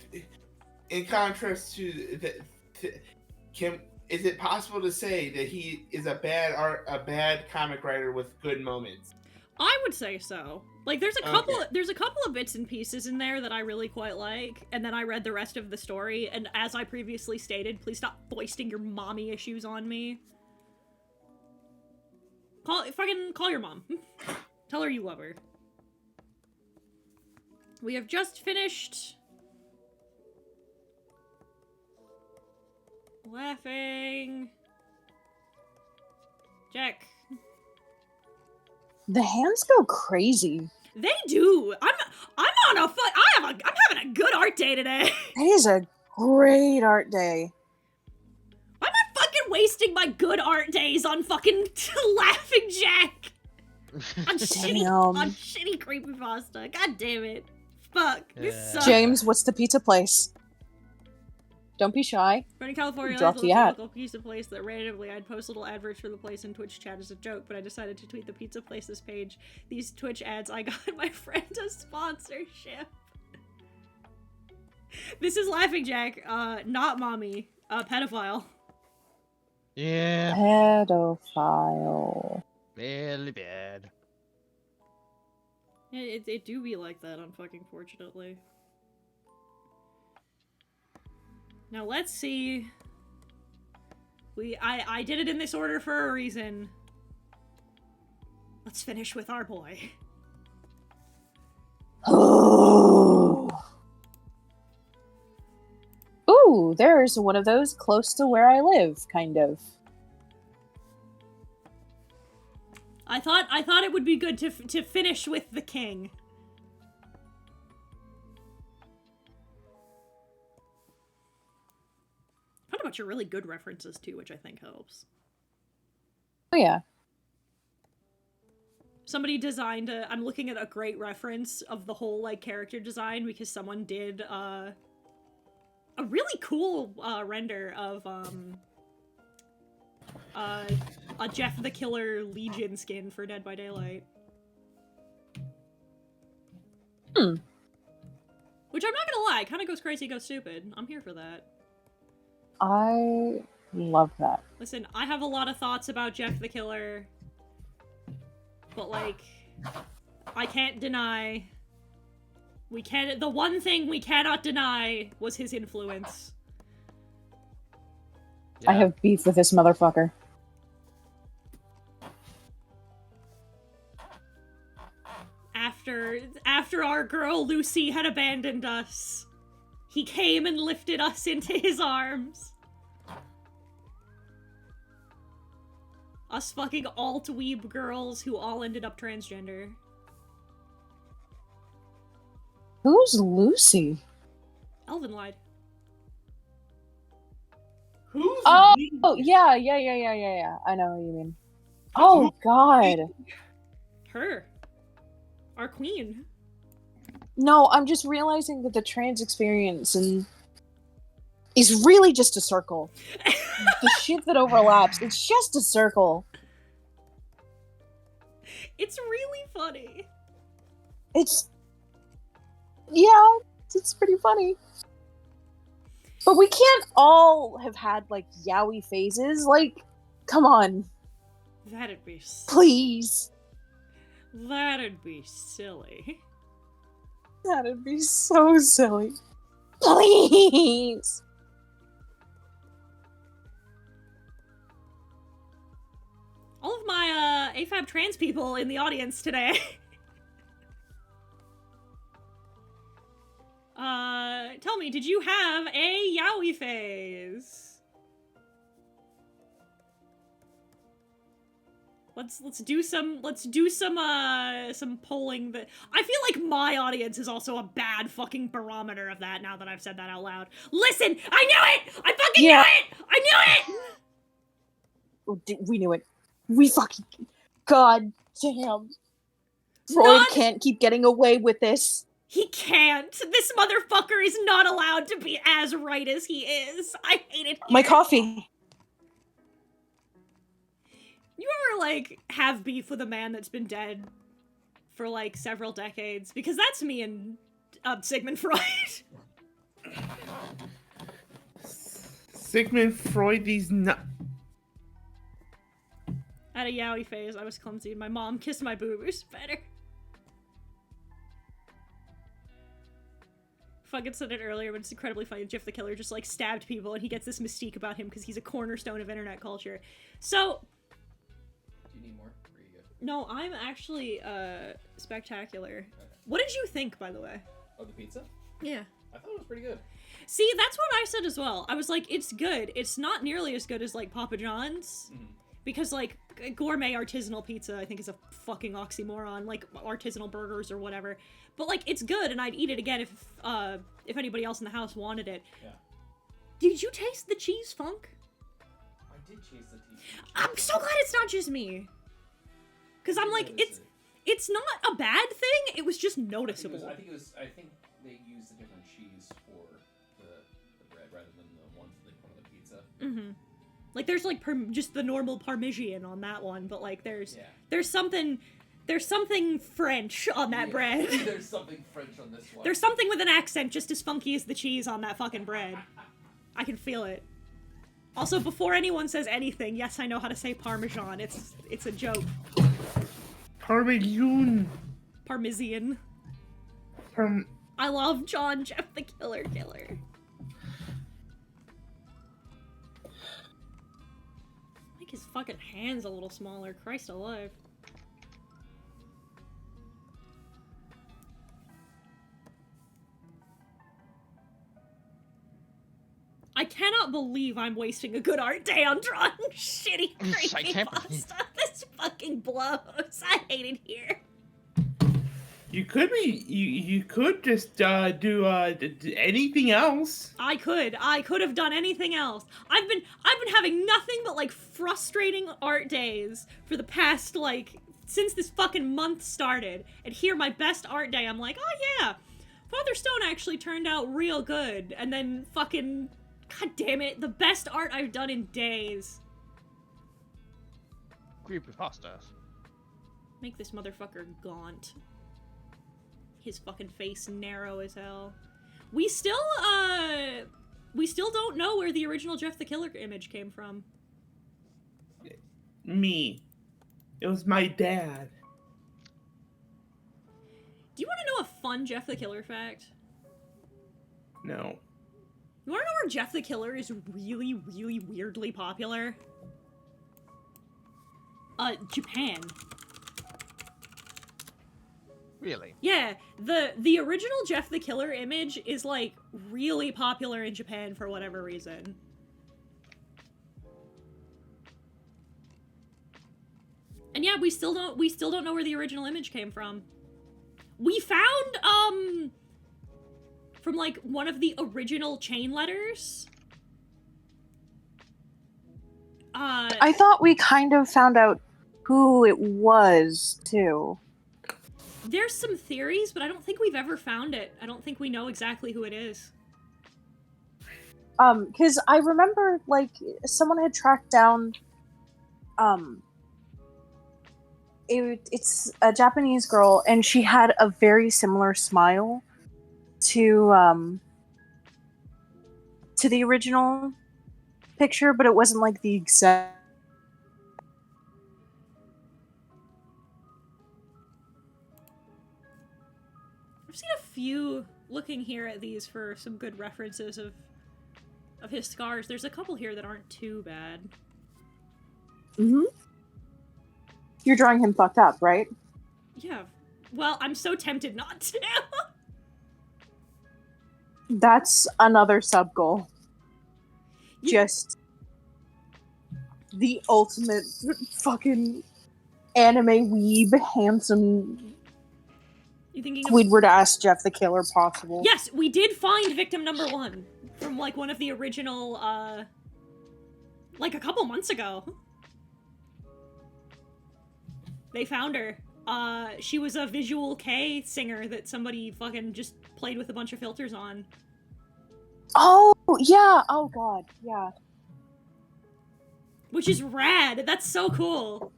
in contrast to is it possible to say that he is a bad comic writer with good moments? I would say so. Like, there's a couple of bits and pieces in there that I really quite like, and then I read the rest of the story, and as I previously stated, please stop foisting your mommy issues on me. Call your mom. Tell her you love her. We have just finished laughing. Jack. The hands go crazy. They do. I'm having a good art day today. It is a great art day. Why am I fucking wasting my good art days on fucking Laughing Jack? On shitty creepypasta. God damn it. Fuck. This sucks. James, what's the pizza place? Don't be shy. But in California, Drop there's the a ad. local pizza place that randomly I'd post little adverts for the place in Twitch chat as a joke, but I decided to tweet the pizza place's page. These Twitch ads, I got my friend a sponsorship. This is Laughing Jack, not mommy, pedophile. Yeah. Pedophile. Really bad. Yeah, it do be like that, unfortunately. Now let's see. I did it in this order for a reason. Let's finish with our boy. Ooh, there's one of those close to where I live, kind of. I thought it would be good to finish with the king. Found a bunch of really good references too, which I think helps. Oh yeah. Somebody designed I'm looking at a great reference of the whole like character design because someone did a really cool render of a Jeff the Killer Legion skin for Dead by Daylight. Which I'm not gonna lie, kind of goes crazy, goes stupid. I'm here for that. I love that. Listen, I have a lot of thoughts about Jeff the Killer, but like, I can't deny. The one thing we cannot deny was his influence. Yeah. I have beef with this motherfucker. After our girl Lucy had abandoned us, he came and lifted us into his arms. Us fucking alt-weeb girls who all ended up transgender. Who's Lucy? Elvin lied. Who's Oh, we? yeah. I know what you mean. Oh, God. Her. Our queen. No, I'm just realizing that the trans experience is really just a circle. the shit that overlaps. It's just a circle. It's really funny. It's pretty funny. But we can't all have had like yaoi phases. Like, come on, That'd be please. That'd be silly. That'd be so silly. Please. All of my AFAB trans people in the audience today. Tell me, did you have a yaoi phase? Let's do some polling. That I feel like my audience is also a bad fucking barometer of that now that I've said that out loud. Listen, I knew it! I fucking knew it! I knew it! We knew it. We fucking... God damn. Freud can't keep getting away with this. He can't. This motherfucker is not allowed to be as right as he is. I hate it here. My coffee. You ever, like, have beef with a man that's been dead for, like, several decades? Because that's me and Sigmund Freud. Sigmund Freud, these At a yaoi phase, I was clumsy and my mom kissed my boobers better. Fucking said it earlier, but it's incredibly funny. Jeff the Killer just, like, stabbed people and he gets this mystique about him because he's a cornerstone of internet culture. So... Do you need more? Or are you good? No, I'm actually, spectacular. Okay. What did you think, by the way? Oh, the pizza? Yeah. I thought it was pretty good. See, that's what I said as well. I was like, it's good. It's not nearly as good as, like, Papa John's. Mm-hmm. Because, like, gourmet artisanal pizza, I think, is a fucking oxymoron. Like, artisanal burgers or whatever. But, like, it's good, and I'd eat it again if anybody else in the house wanted it. Yeah. Did you taste the cheese funk? I did taste the cheese. I'm so glad it's not just me. Because I'm like, it's not a bad thing, it was just noticeable. I think they used a different cheese for the bread rather than the ones that they put on the pizza. Mm-hmm. Like, there's, like, just the normal Parmesan on that one, but, like, there's something French on that bread. There's something French on this one. There's something with an accent just as funky as the cheese on that fucking bread. I can feel it. Also, before anyone says anything, yes, I know how to say Parmesan. It's a joke. Parmesan. Parmesan. I love John Jeff the Killer. Make his fucking hands a little smaller. Christ alive. I cannot believe I'm wasting a good art day on drawing shitty creepypasta. This fucking blows. I hate it here. You could just do anything else. I could have done anything else. I've been having nothing but, like, frustrating art days for the past, like, since this fucking month started. And here, my best art day, I'm like, oh yeah, Father Stone actually turned out real good. And then fucking, god damn it, the best art I've done in days. Creepypastas. Make this motherfucker gaunt. His fucking face narrow as hell. We still don't know where the original Jeff the Killer image came from. Me. It was my dad. Do you want to know a fun Jeff the Killer fact? No. You want to know where Jeff the Killer is really, really weirdly popular? Japan. Really? Yeah, the original Jeff the Killer image is, like, really popular in Japan for whatever reason. And yeah, we still don't know where the original image came from. We found, from, like, one of the original chain letters. I thought we kind of found out who it was, too. There's some theories, but I don't think we've ever found it. I don't think we know exactly who it is. Because I remember, like, someone had tracked down, it's a Japanese girl, and she had a very similar smile to the original picture, but it wasn't like the exact. I've seen a few looking here at these for some good references of his scars. There's a couple here that aren't too bad. Mm-hmm. You're drawing him fucked up, right? Yeah. Well, I'm so tempted not to. That's another sub goal. Just the ultimate fucking anime weeb, handsome You thinking of... Squidward ass Jeff the Killer possible. Yes, we did find victim number 1 from like one of the original, like a couple months ago. They found her. She was a Visual K singer that somebody fucking just played with a bunch of filters on. Oh, yeah. Oh, God. Yeah. Which is rad. That's so cool.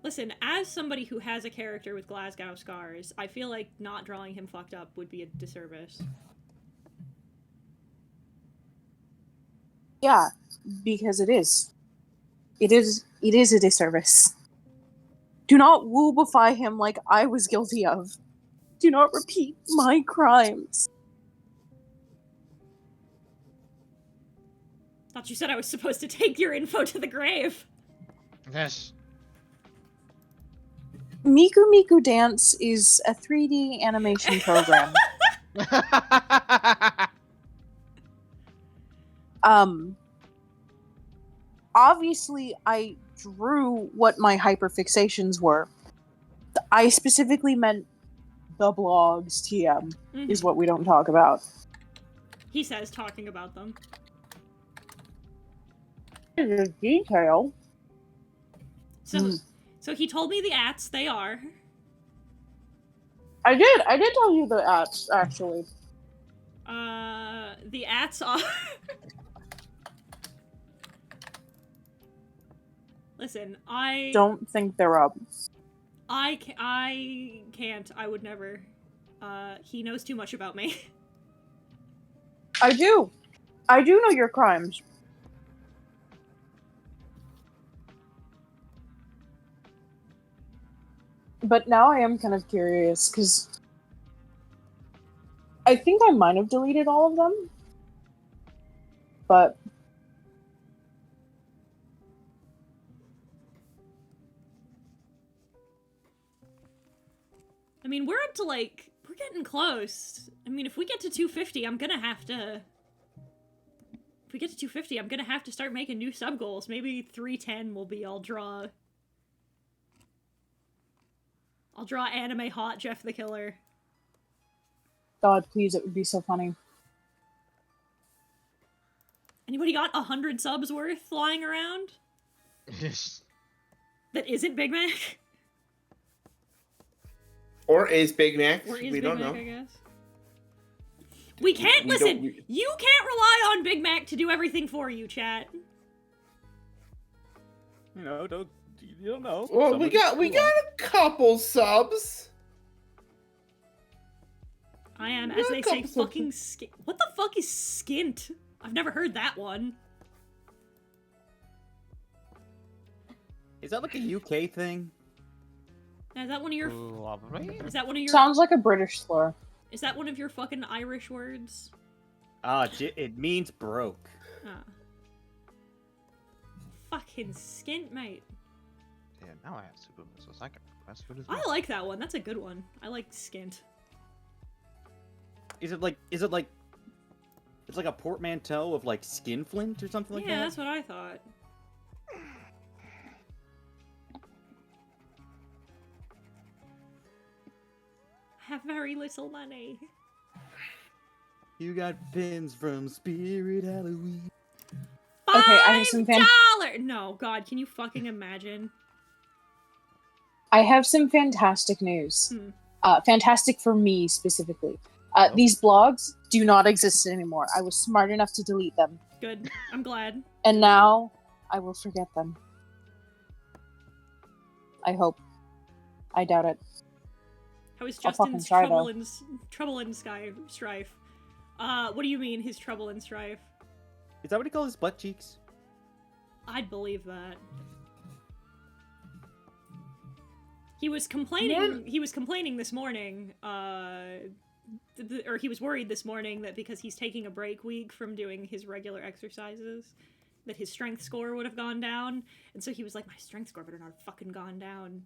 Listen, as somebody who has a character with Glasgow scars, I feel like not drawing him fucked up would be a disservice. Yeah, because it is. It is a disservice. Do not woobify him like I was guilty of. Do not repeat my crimes. Thought you said I was supposed to take your info to the grave. Yes. Miku Miku Dance is a 3D animation program. Obviously, I drew what my hyperfixations were. I specifically meant the blogs TM is what we don't talk about. He says talking about them. The detail. So he told me the ats, they are. I did tell you the ats, actually. The ats are... Listen, I... Don't think they're up. I can't. I would never. He knows too much about me. I do know your crimes. But now I am kind of curious, because I think I might have deleted all of them. But... I mean, we're up to, like, we're getting close. I mean, if we get to 250, I'm gonna have to... If we get to 250, I'm gonna have to start making new sub-goals. Maybe 310 will be I'll draw anime hot Jeff the Killer. God, please, it would be so funny. Anybody got 100 subs worth lying around? Yes. That isn't Big Mac? Or is Big Mac? Or is we Big don't Mac, know. I guess. We can't listen. You can't rely on Big Mac to do everything for you, chat. You know, you don't know. Well, we got a couple subs. I am, as they say, fucking skint. What the fuck is skint? I've never heard that one. Is that like a UK thing? Is that one of your? Is that one of your? Sounds like a British slur. Is that one of your fucking Irish words? It means broke. Ah. Fucking skint, mate. Yeah, now I have super missiles. I can request food as well. I like that one. That's a good one. I like skint. Is it like it's like a portmanteau of like skinflint or something like that? Yeah, that's what I thought. I have very little money. You got pins from Spirit Halloween. Okay, I have some $5! No, God, can you fucking imagine? I have some fantastic news. fantastic for me specifically. These blogs do not exist anymore. I was smart enough to delete them. Good. I'm glad. And now I will forget them. I hope. I doubt it. How is I'll fucking Justin's try, trouble in strife? What do you mean his trouble and strife? Is that what he calls his butt cheeks? I'd believe that. He was complaining. He was complaining this morning. Or he was worried this morning that because he's taking a break week from doing his regular exercises, that his strength score would have gone down. And so he was like, "My strength score better not have fucking gone down.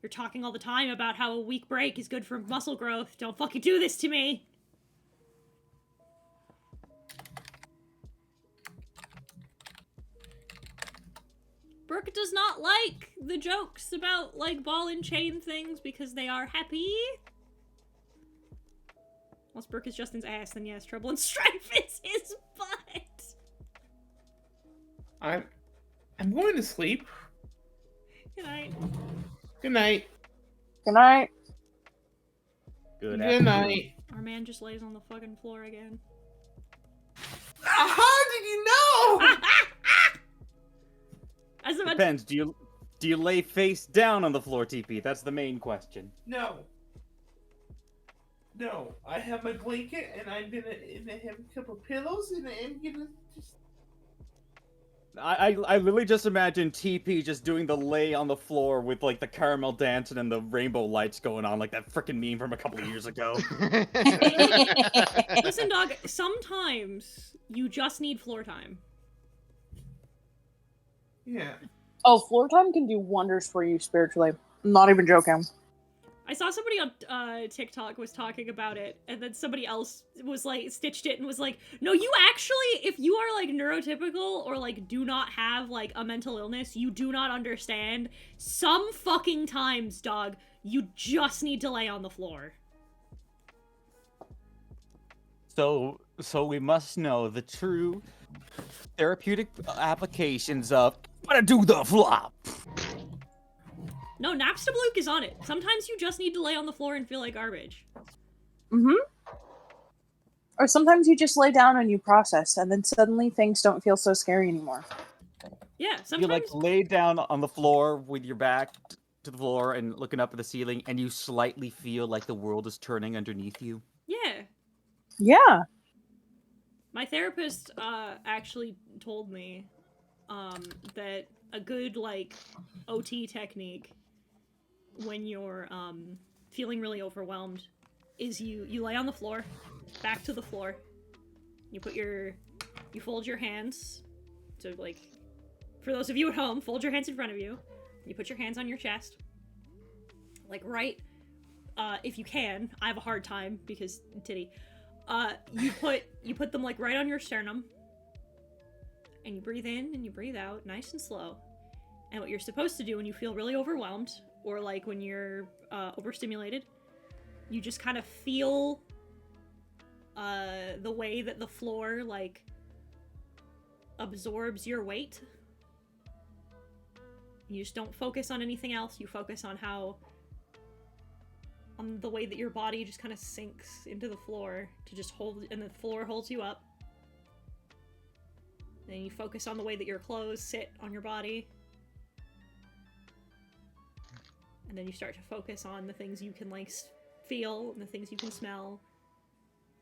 You're talking all the time about how a week break is good for muscle growth. Don't fucking do this to me." Brooke does not like the jokes about, like, ball and chain things because they are happy. Once Brooke is Justin's ass, then yes, trouble and strife is his butt. I'm going to sleep. Good night. Good night. Good night. Good Good night. Our man just lays on the fucking floor again. How did you know? As about Depends. Do you lay face down on the floor, TP? That's the main question. No. No, I have my blanket and I'm gonna have a couple pillows and I'm gonna just. I literally just imagine TP just doing the lay on the floor with like the caramel dancing and the rainbow lights going on, like that freaking meme from a couple of years ago. Listen, dog, sometimes you just need floor time. Yeah. Oh, floor time can do wonders for you spiritually. I'm not even joking. I saw somebody on TikTok was talking about it, and then somebody else was like, stitched it and was like, no, you actually, if you are like neurotypical or like do not have like a mental illness, you do not understand. Some fucking times, dog, you just need to lay on the floor. So we must know the true therapeutic applications of gotta do the flop. No, Napstablook is on it. Sometimes you just need to lay on the floor and feel like garbage. Mm-hmm. Or sometimes you just lay down and you process, and then suddenly things don't feel so scary anymore. Yeah, You sometimes. like lay down on the floor with your back to the floor and looking up at the ceiling, and you slightly feel like the world is turning underneath you. Yeah. Yeah. My therapist actually told me that a good like OT technique when you're feeling really overwhelmed is you lay on the floor, back to the floor. You fold your hands. So like, for those of you at home, fold your hands in front of you. You put your hands on your chest. Like right, if you can. I have a hard time because titty. You put them like right on your sternum. And you breathe in and you breathe out, nice and slow. And what you're supposed to do when you feel really overwhelmed, or like when you're overstimulated, you just kind of feel the way that the floor like absorbs your weight. You just don't focus on anything else. You focus on on the way that your body just kind of sinks into the floor to just hold, and the floor holds you up. Then you focus on the way that your clothes sit on your body. And then you start to focus on the things you can, like, feel and the things you can smell.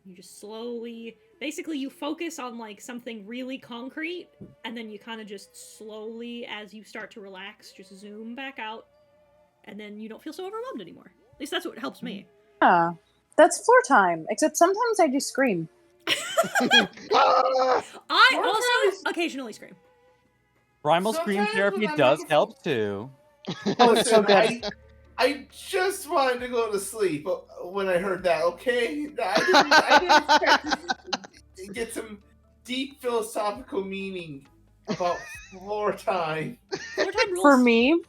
You just slowly... Basically, you focus on, like, something really concrete, and then you kind of just slowly, as you start to relax, just zoom back out, and then you don't feel so overwhelmed anymore. At least that's what helps me. Yeah. That's floor time, except sometimes I just scream. I also occasionally scream. Primal scream Sometimes therapy when I'm does looking help too. Oh, it's so good. I just wanted to go to sleep when I heard that, okay? I didn't expect to get some deep philosophical meaning about floor time. Floor time rules. For me,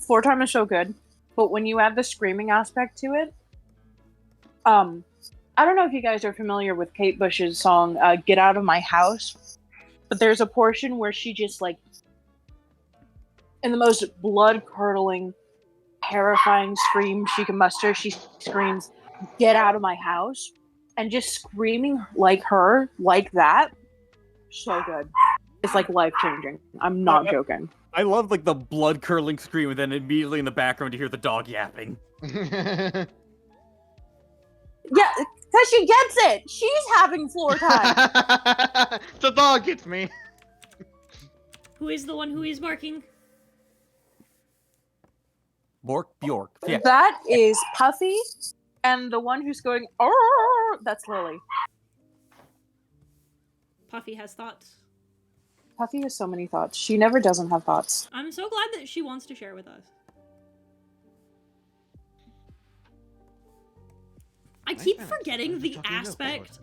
floor time is so good, but when you add the screaming aspect to it, I don't know if you guys are familiar with Kate Bush's song, Get Out of My House, but there's a portion where she just, like, in the most blood-curdling, terrifying scream she can muster. She screams, "Get out of my house!" And just screaming like her, like that, so good. It's like life changing. I'm not joking. I love like the blood curdling scream, and then immediately in the background you hear the dog yapping. Yeah, because she gets it. She's having floor time. The dog gets me. Who is the one who is barking? Bjork. Yeah. That is Puffy, and the one who's going, "Oh," that's Lily. Puffy has thoughts. Puffy has so many thoughts. She never doesn't have thoughts. I'm so glad that she wants to share with us. I keep forgetting the aspect.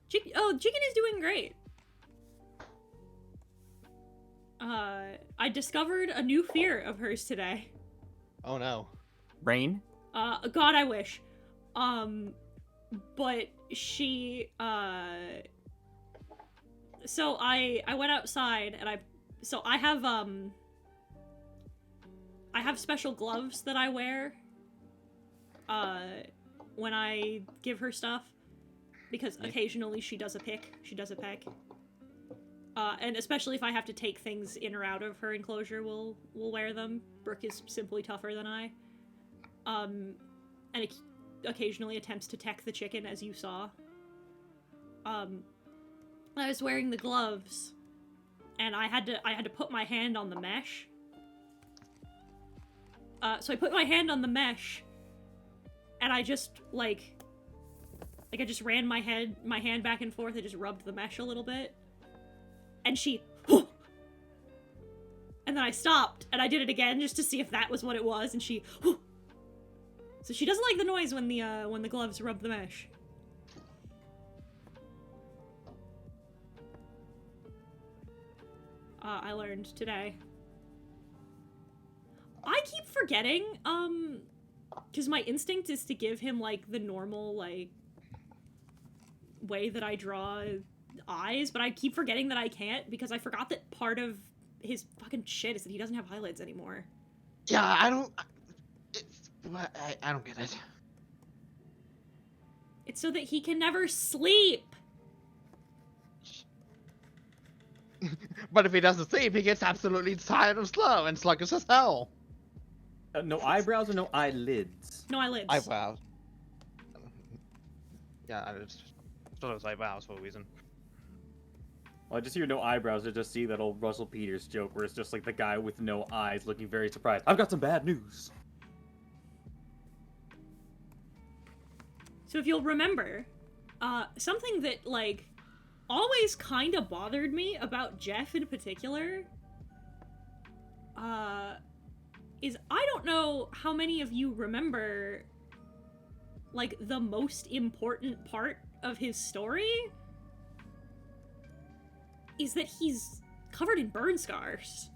Chicken is doing great. I discovered a new fear of hers today. Oh no. Rain? God, I wish. But she, so I went outside and I have special gloves that I wear, when I give her stuff, because occasionally she does a peck. And especially if I have to take things in or out of her enclosure, we'll wear them. Brooke is simply tougher than I. And occasionally attempts to tech the chicken, as you saw. I was wearing the gloves, and I had to put my hand on the mesh. So I put my hand on the mesh, and I just I just ran my hand back and forth. I just rubbed the mesh a little bit. And she, and then I stopped, and I did it again just to see if that was what it was, and she, so she doesn't like the noise when the gloves rub the mesh. I learned today. I keep forgetting, because my instinct is to give him, like, the normal, like, way that I draw eyes, but I keep forgetting that I can't, because I forgot that part of his fucking shit is that he doesn't have eyelids anymore. Yeah, I don't get it. It's so that he can never sleep. But if he doesn't sleep, he gets absolutely tired and slow and sluggish as hell. No eyebrows or no eyelids? No eyelids. Eyebrows. Yeah, I just thought it was eyebrows for a reason. Well, I just hear no eyebrows. I just see that old Russell Peters joke where it's just like the guy with no eyes looking very surprised. I've got some bad news. So if you'll remember, something that, like, always kind of bothered me about Jeff in particular, is I don't know how many of you remember, like, the most important part of his story is that he's covered in burn scars.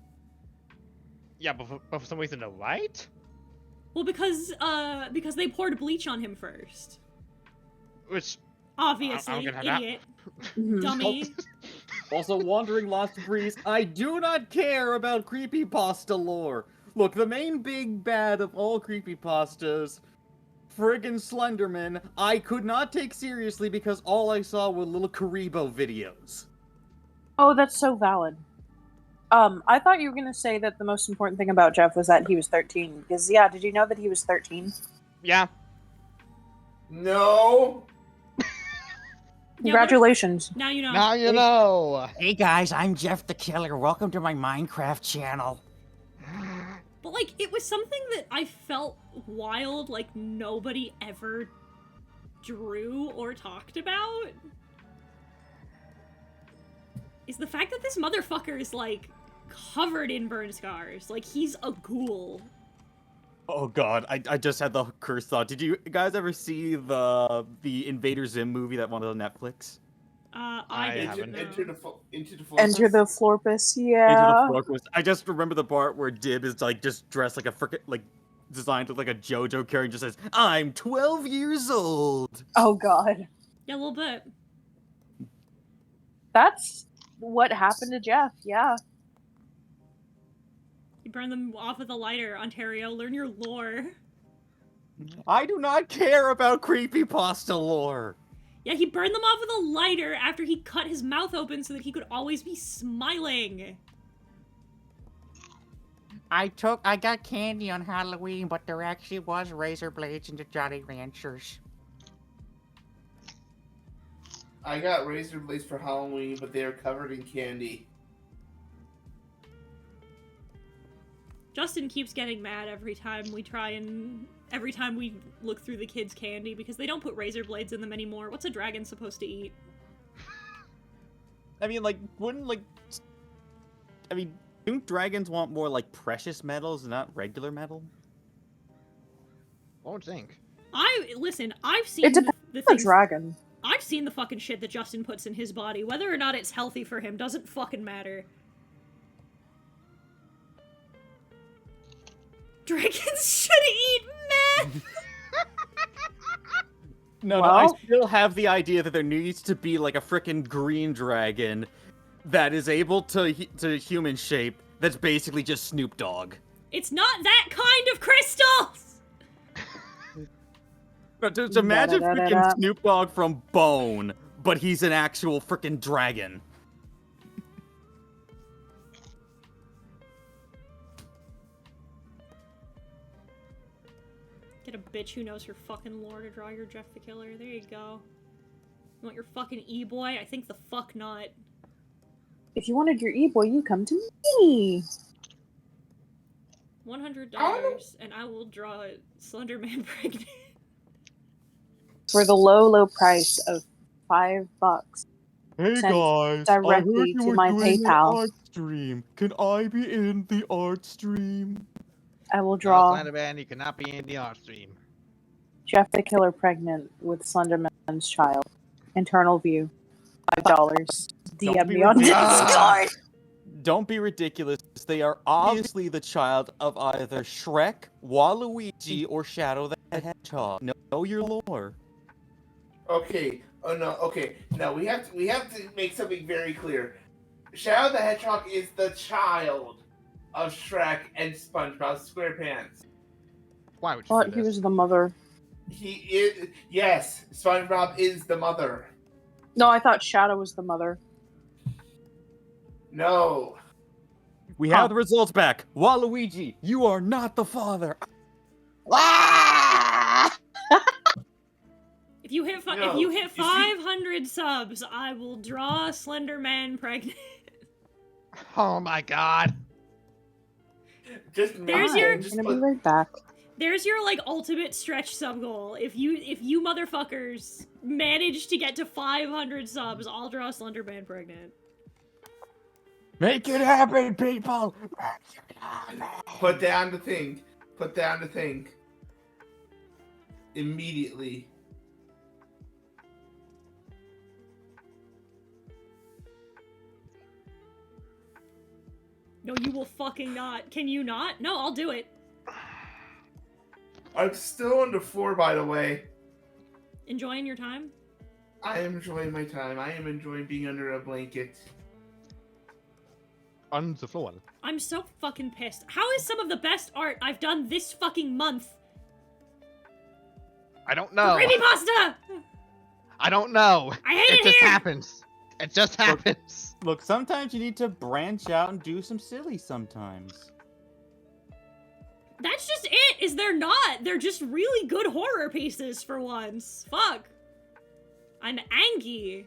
Yeah, but for some reason, no, right? Well, because they poured bleach on him first. Which Obviously, I'm gonna have idiot, dummy. Also, Wandering Lost Breeze, I do not care about creepypasta lore. Look, the main big bad of all creepypastas, friggin' Slenderman, I could not take seriously because all I saw were little Karibo videos. Oh, that's so valid. I thought you were gonna say that the most important thing about Jeff was that he was 13. Because, yeah, did you know that he was 13? Yeah. No. Congratulations. Now you know. Now you know. Hey guys, I'm Jeff the Killer. Welcome to my Minecraft channel. But, like, it was something that I felt wild, like, nobody ever drew or talked about. Is the fact that this motherfucker is, like, covered in burn scars. Like, he's a ghoul. Oh god, I just had the cursed thought. Did you guys ever see the Invader Zim movie that went on Netflix? I didn't know. Into the Enter the Florpus, yeah. Into the Florpus. I just remember the part where Dib is like just dressed like a frickin' like designed to look like a JoJo character and just says, "I'm 12 years old." Oh god. Yeah, a little bit. That's what happened to Jeff, yeah. You burn them off with a lighter, Ontario. Learn your lore. I do not care about creepypasta lore. Yeah, he burned them off with a lighter after he cut his mouth open so that he could always be smiling. I got candy on Halloween, but there actually was razor blades in the Jolly Ranchers. I got razor blades for Halloween, but they are covered in candy. Justin keeps getting mad every time we look through the kids' candy because they don't put razor blades in them anymore. What's a dragon supposed to eat? I mean, like, don't dragons want more, like, precious metals, not regular metal? I would think. I've seen It depends the on the things. dragon. I've seen the fucking shit that Justin puts in his body. Whether or not it's healthy for him doesn't fucking matter. Dragons should eat meth! No, Well- I still have the idea that there needs to be, like, a frickin' green dragon that is able to human shape that's basically just Snoop Dogg. It's not that kind of crystals! But just imagine Da-da-da-da-da. frickin' Snoop Dogg from Bone, but he's an actual frickin' dragon. Get a bitch who knows her fucking lore to draw your Jeff the Killer. There you go. You want your fucking e-boy? I think the fuck not. If you wanted your e-boy, you come to me. $100 and I will draw Slenderman pregnant. For the low price of $5. Hey Sent guys, directly to my PayPal. art stream. Can I be in the art stream? I will Draw. draw Slenderman, you cannot be in the art stream. Jeff the Killer pregnant with Slenderman's child. Internal view. $5. Don't DM be me on ridiculous. Discord. Don't be ridiculous. They are obviously the child of either Shrek, Waluigi, or Shadow the Hedgehog. Know your lore. Okay. Oh no. Okay. No, we have to make something very clear. Shadow the Hedgehog is the child of Shrek and SpongeBob SquarePants. Why would you But do he this? was the mother. He is. Yes, SpongeBob is the mother. No, I thought Shadow was the mother. No. We Huh. have the results back. Waluigi, you are not the father. If you hit No, if you you hit see- 500 subs, I will draw Slenderman pregnant. Oh my god. Just There's your- I'm just gonna be put- right back. There's your like ultimate stretch sub goal. If you motherfuckers manage to get to 500 subs, I'll draw Slenderman pregnant. Make it happen, people. Put down the thing. Put down the thing. Immediately. No, you will fucking not. Can you not? No, I'll do it. I'm still under 4, by the way. Enjoying your time? I am enjoying my time. I am enjoying being under a blanket. On the floor. I'm so fucking pissed. How is some of the best art I've done this fucking month? I don't know. Creepypasta! I don't know. I hate It it just here! happens. It just happens. Look, sometimes you need to branch out and do some silly sometimes. That's just it, is they're not. They're just really good horror pieces for once. Fuck. I'm angry.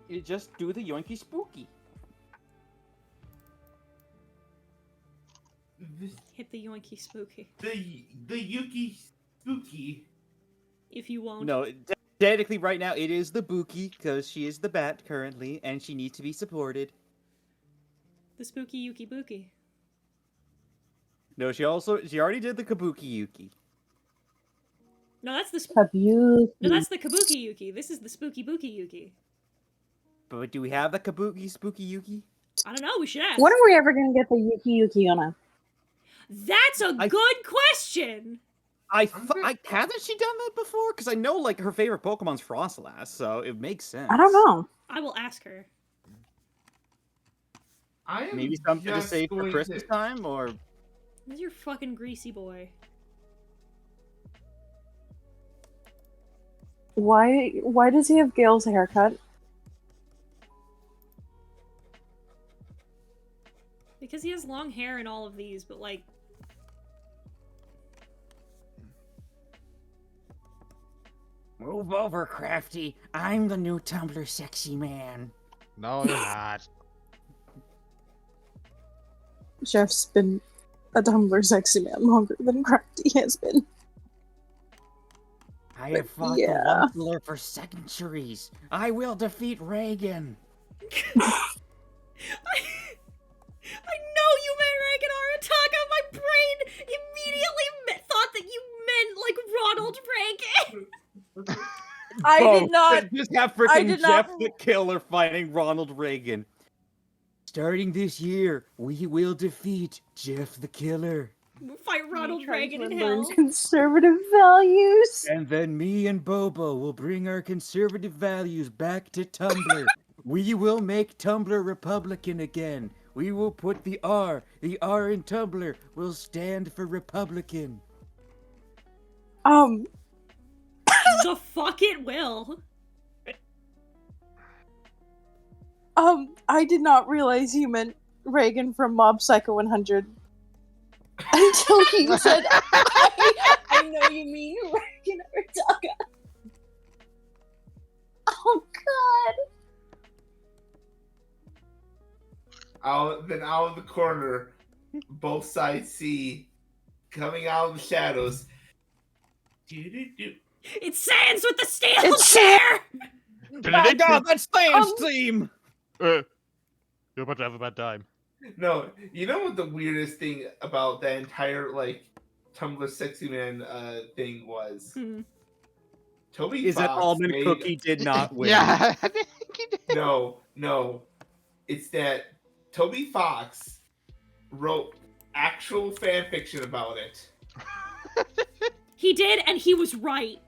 You just do the yoinky spooky. Hit the yoinky spooky. The Yuki Spooky. If you won't. No, technically right now it is the Bookie because she is the bat currently and she needs to be supported. The spooky Yuki Bookie. No, she already did the Kabuki Yuki. No, that's the Kabuki. No, that's the Kabuki Yuki. This is the spooky Bookie Yuki. But do we have the Kabuki Spooky Yuki? I don't know, we should ask. When are we ever gonna get the Yuki Yuki on a? That's a good question! Hasn't she done that before? Because I know like her favorite Pokemon's Frostlass, so it makes sense. I don't know. I will ask her. I am Maybe something to just save for going Christmas to- time, or This is your fucking greasy boy. Why does he have Gail's haircut? Because he has long hair in all of these, but like... Move over, Crafty. I'm the new Tumblr sexy man. No, you're not. Jeff's been a Tumblr sexy man longer than Crafty has been. I have fought yeah. the One Killer for centuries. I will defeat Reagan. I know you meant Reagan Arataka! My brain immediately thought that you meant, like, Ronald Reagan! I Both. did not. Just have I freaking did Jeff not- the Killer fighting Ronald Reagan. Starting this year, we will defeat Jeff the Killer. We'll fight Ronald Reagan in learn hell. conservative values. And then me and Bobo will bring our conservative values back to Tumblr. We will make Tumblr Republican again. We will put the R. The R in Tumblr will stand for Republican. The fuck it will. I did not realize you meant Reagan from Mob Psycho 100 until you said, I know you mean Reagan Arataka. Oh god. Then out of the corner, both sides see coming out of the shadows. Do-do-do. It's Sans with the steel It's chair! My god, that's Sam's team! You're about to have a bad time. No, you know what the weirdest thing about that entire like Tumblr sexy man thing was? Toby Is that Fox Almond made- Cookie did not win. Yeah, I think he did. No. It's that Toby Fox wrote actual fan fiction about it. He did, and he was right.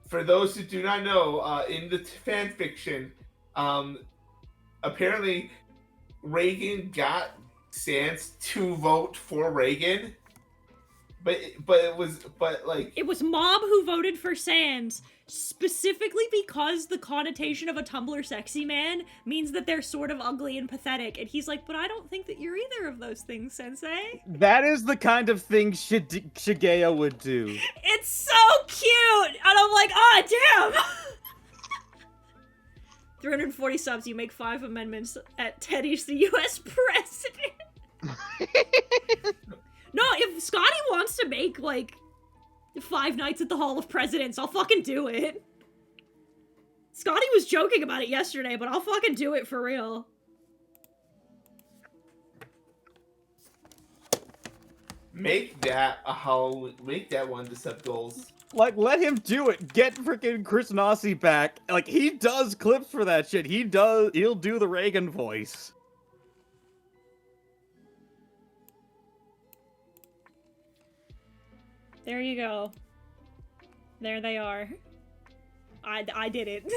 For those who do not know, in the fan fiction, apparently Reagan got Sans to vote for Reagan, but it was It was Mob who voted for Sans, specifically because the connotation of a Tumblr sexy man means that they're sort of ugly and pathetic, and he's like, but I don't think that you're either of those things, Sensei. That is the kind of thing Shigeo would do. It's so cute! And I'm like, ah, damn! 340 subs, you make 5 amendments at Teddy's the US president. No, if Scotty wants to make, like, 5 nights at the Hall of Presidents, I'll fucking do it. Scotty was joking about it yesterday, but I'll fucking do it for real. make that a Halloween, make that one to set goals. Like, let him do it. Get freaking Chris Nossi back. Like, he does clips for that shit. He'll do the Reagan voice. There you go. There they are. I did it.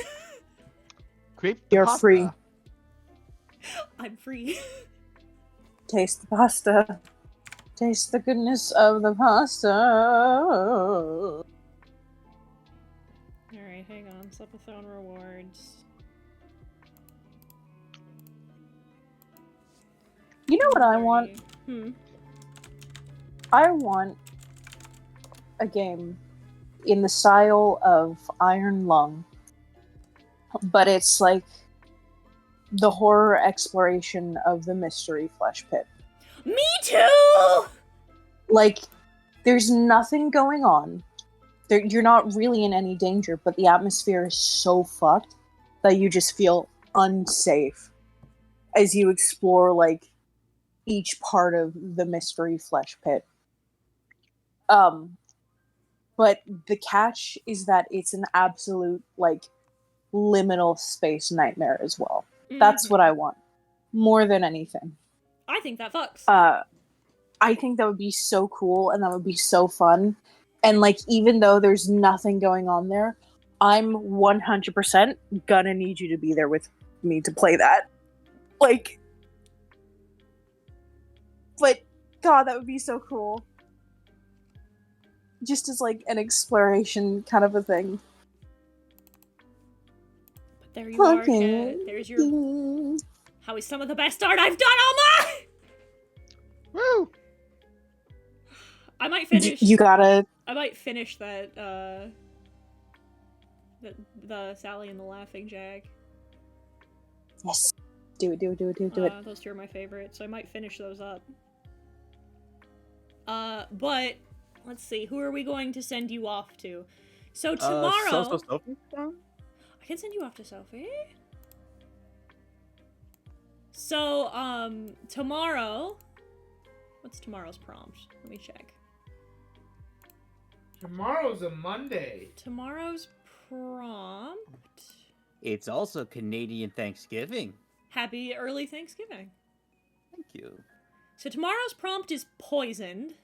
You're free. I'm free. Taste the pasta. Taste the goodness of the pasta. Alright, hang on. Subathon rewards. You know what I want? I want a game in the style of Iron Lung, but it's like the horror exploration of the mystery flesh pit. Me too! Like, there's nothing going on. You're not really in any danger, but the atmosphere is so fucked that you just feel unsafe as you explore, like, each part of the mystery flesh pit. But the catch is that it's an absolute, like, liminal space nightmare as well. That's what I want. More than anything. I think that fucks. I think that would be so cool and that would be so fun. And, like, even though there's nothing going on there, I'm 100% gonna need you to be there with me to play that. Like, but God, that would be so cool. Just as like an exploration kind of a thing. But there you are, Fucking- Kat. There's your how is some of the best art I've done, Alma! Woo! I might finish. You gotta. I might finish that. The Sally and the Laughing Jag. Yes. Do it. Those two are my favorites, so I might finish those up. But let's see. Who are we going to send you off to? So tomorrow. Sophie? I can send you off to Sophie. So, tomorrow... What's tomorrow's prompt? Let me check. Tomorrow's a Monday. Tomorrow's prompt... It's also Canadian Thanksgiving. Happy early Thanksgiving. Thank you. So tomorrow's prompt is poisoned.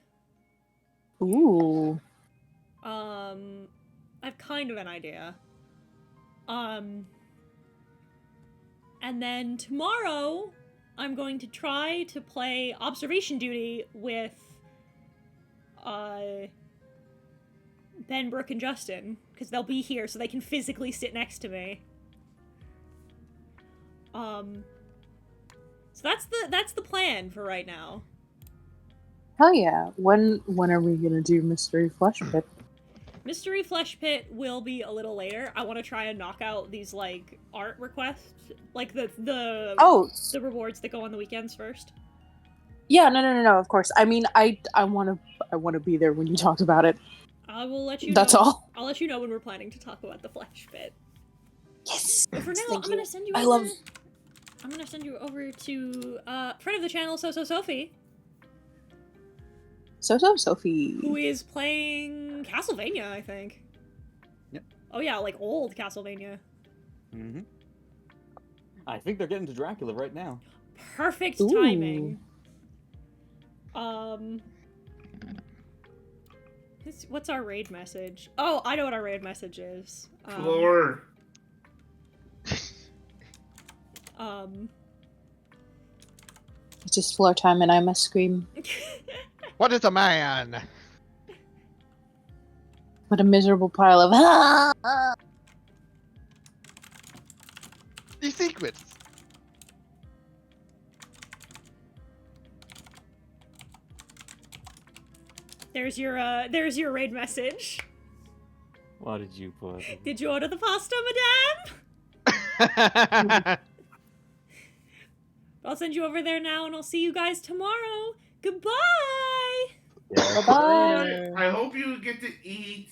Ooh. I've kind of an idea. And then tomorrow, I'm going to try to play observation duty with, Ben, Brooke, and Justin, because they'll be here so they can physically sit next to me. So that's the plan for right now. Hell yeah. When are we gonna do Mystery Flesh Pit? Mystery Flesh Pit will be a little later. I want to try and knock out these, like, art requests. Like, the rewards that go on the weekends first. Yeah, no, of course. I mean, I wanna be there when you talk about it. I will let you That's know. all. I'll let you know when we're planning to talk about the Flesh Pit. Yes. But for now, Thank I'm you. gonna send you I over... love- I'm gonna send you over to, friend of the channel, Sophie, Sophie. who is playing Castlevania, I think. Yep. Oh yeah, like old Castlevania. Mm-hmm. I think they're getting to Dracula right now. Perfect Ooh. timing. What's our raid message? Oh, I know what our raid message is. Floor. It's just floor time and I must scream. What is a man? What a miserable pile of The secrets. there's your raid message. What did you put? Did you order the pasta, madame? I'll send you over there now, and I'll see you guys tomorrow. Goodbye! Bye-bye. I hope you get to eat